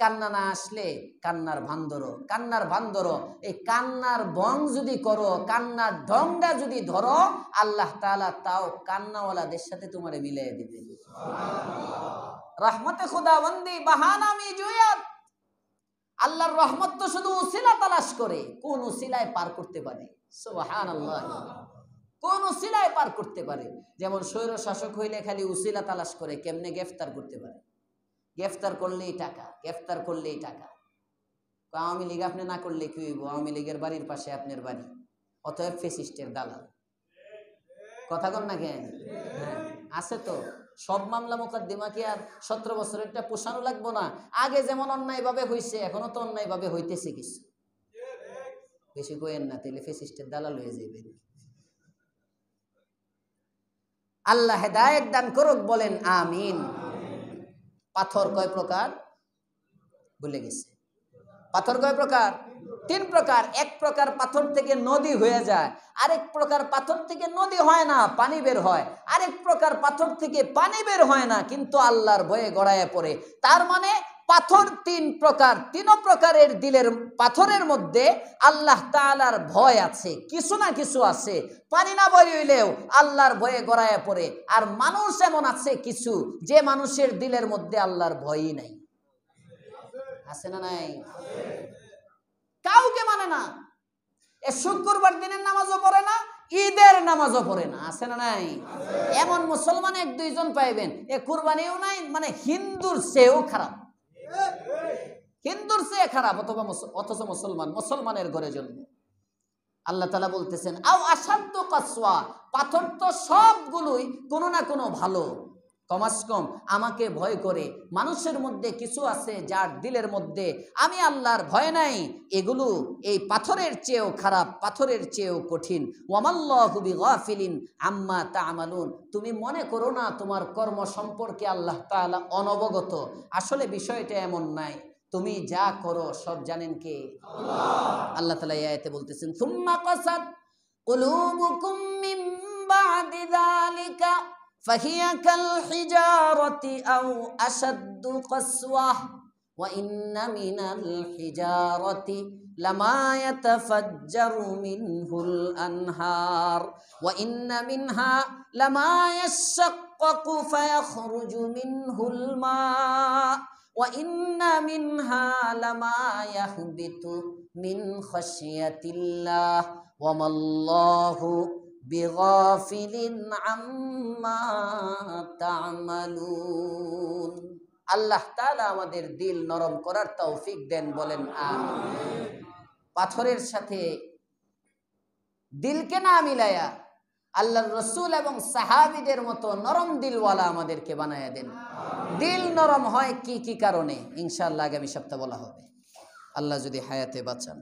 কান্না না আসলে কান্নার ভান ধরো। কান্নার ভান ধরো, এই কান্নার ভং যদি করো, কান্নার ঢংটা যদি ধরো, আল্লাহ তাআলা তাও কান্নাওয়ালাদের সাথে তোমারে মিলিয়ে দিবে। রহমতে খুদাবন্দি বাহানা মিজুয়াত, আল্লাহর রহমত তো শুধু উসিলা তালাশ করে, কোন উসিলায় পার করতে পারে। সুবহানাল্লাহ, কোন উসিলায় পার করতে পারে। যেমন স্বৈর শাসক হইলে খালি উসিলা তালাশ করে কেমনে গ্রেফতার করতে পারে। গ্রেফতার করলেই টাকা, গ্রেফতার করলেই টাকা। আওয়ামী লীগ আপনি না করলে কি হইব? আওয়ামী লীগের বাড়ির পাশে আপনার বাড়ি, অতএব ফেসিস্টের দালাল। কথা কন না কেন? আছে তো সব মামলা মোকদ্দমা কি আর 17 বছরেরটা পোষানো লাগবো না? আগে যেমন অন্যায় ভাবে হইছে, এখনো তো অন্যায় ভাবে হইতেছে কিছু। বেশি কইেন না, তাহলে ফেসিস্টের দালাল হয়ে যাবে। আল্লাহ হেদায়েত দান করুক, বলেন আমিন। পাথর কয় প্রকার? ভুলে গেছে। পাথর কয় প্রকার? 3 প্রকার। এক প্রকার পাথর থেকে নদী হয়ে যায়, আরেক প্রকার পাথর থেকে নদী হয় না, পানি বের হয়, আরেক প্রকার পাথর থেকে পানি বের হয় না, কিন্তু আল্লাহর ভয়ে গড়ায় পড়ে। তার মানে পাথর 3 প্রকার। 3 প্রকারের দিলের পাথরের মধ্যে আল্লাহ তাআলার ভয় আছে, কিছু না কিছু আছে। পানি না বের হইলেও আল্লাহর ভয়ে গড়ায় পড়ে। আর মানুষ এমন আছে কিছু, যে মানুষের দিলের মধ্যে আল্লাহর ভয়ই নাই। আছে না নাই? কাউকে মানে না। এ শুক্রবার দিনের নামাজও পড়ে না, ঈদের নামাজও পড়ে না, আছে না নাই? এমন মুসলমান এক দুইজন পাইবেন, এ কুরবানিও নাই, মানে হিন্দুর চেয়েও খারাপ, হিন্দুর চেয়ে খারাপ, অথচ মুসলমানের ঘরে জন্ম। আল্লাহ তাআলা বলতেছেন আও আসাদ্দ কাসওয়া, পাথর তো সবগুলোই কোনো না কোনো ভালো, কমাস কম আমাকে ভয় করে। মানুষের মধ্যে কিছু আছে যার দিলের মধ্যে আমি আল্লাহর ভয় নাই, এগুলো এই পাথরের চেয়েও খারাপ, পাথরের চেয়েও কঠিন। ওয়ামাল্লাহু বিগাফিলিন আম্মা তা'মালুন, তুমি মনে করো না তোমার কর্ম সম্পর্কে আল্লাহ তাআলা অনবগত, আসলে বিষয়টা এমন নাই, তুমি যা করো সব জানেন কে? আল্লাহ। আল্লাহ তাআলা এই আয়াতে বলতেছেন সুম্মা কাসাত কুলুবুকুম মিন বা'দি যালিকা ফাহিয়া কাল হিজারাতি আও আশাদ্দু কাসওয়া ওয়া ইন্না মিনাল হিজারাতি লামা ইয়াতাফাজ্জারু মিনহুল আনহার ওয়া ইন্না মিনহা লামা ইয়াশাক্কাকু ফায়াখরুজু মিনহুল মা ওয়া ইন্না মিনহা লামা ইয়াহবিতু মিন খাশিয়াতিল্লাহ ওয়া মাল্লাহু বিগাফিলিন আম্মা তা'মালুন। আল্লাহ তাআলা আমাদের দিল নরম করার তৌফিক দেন, বলেন আমিন। পাথরের সাথে দিলকে না মিলায়া আল্লাহর রাসূল এবং সাহাবীদের মতো নরম দিলওয়ালা আমাদেরকে বানায়া দেন। দিল নরম হয় কি কি কারণে ইনশাআল্লাহ আগামী সপ্তাহে বলা হবে, আল্লাহ যদি হায়াতে বাঁচান।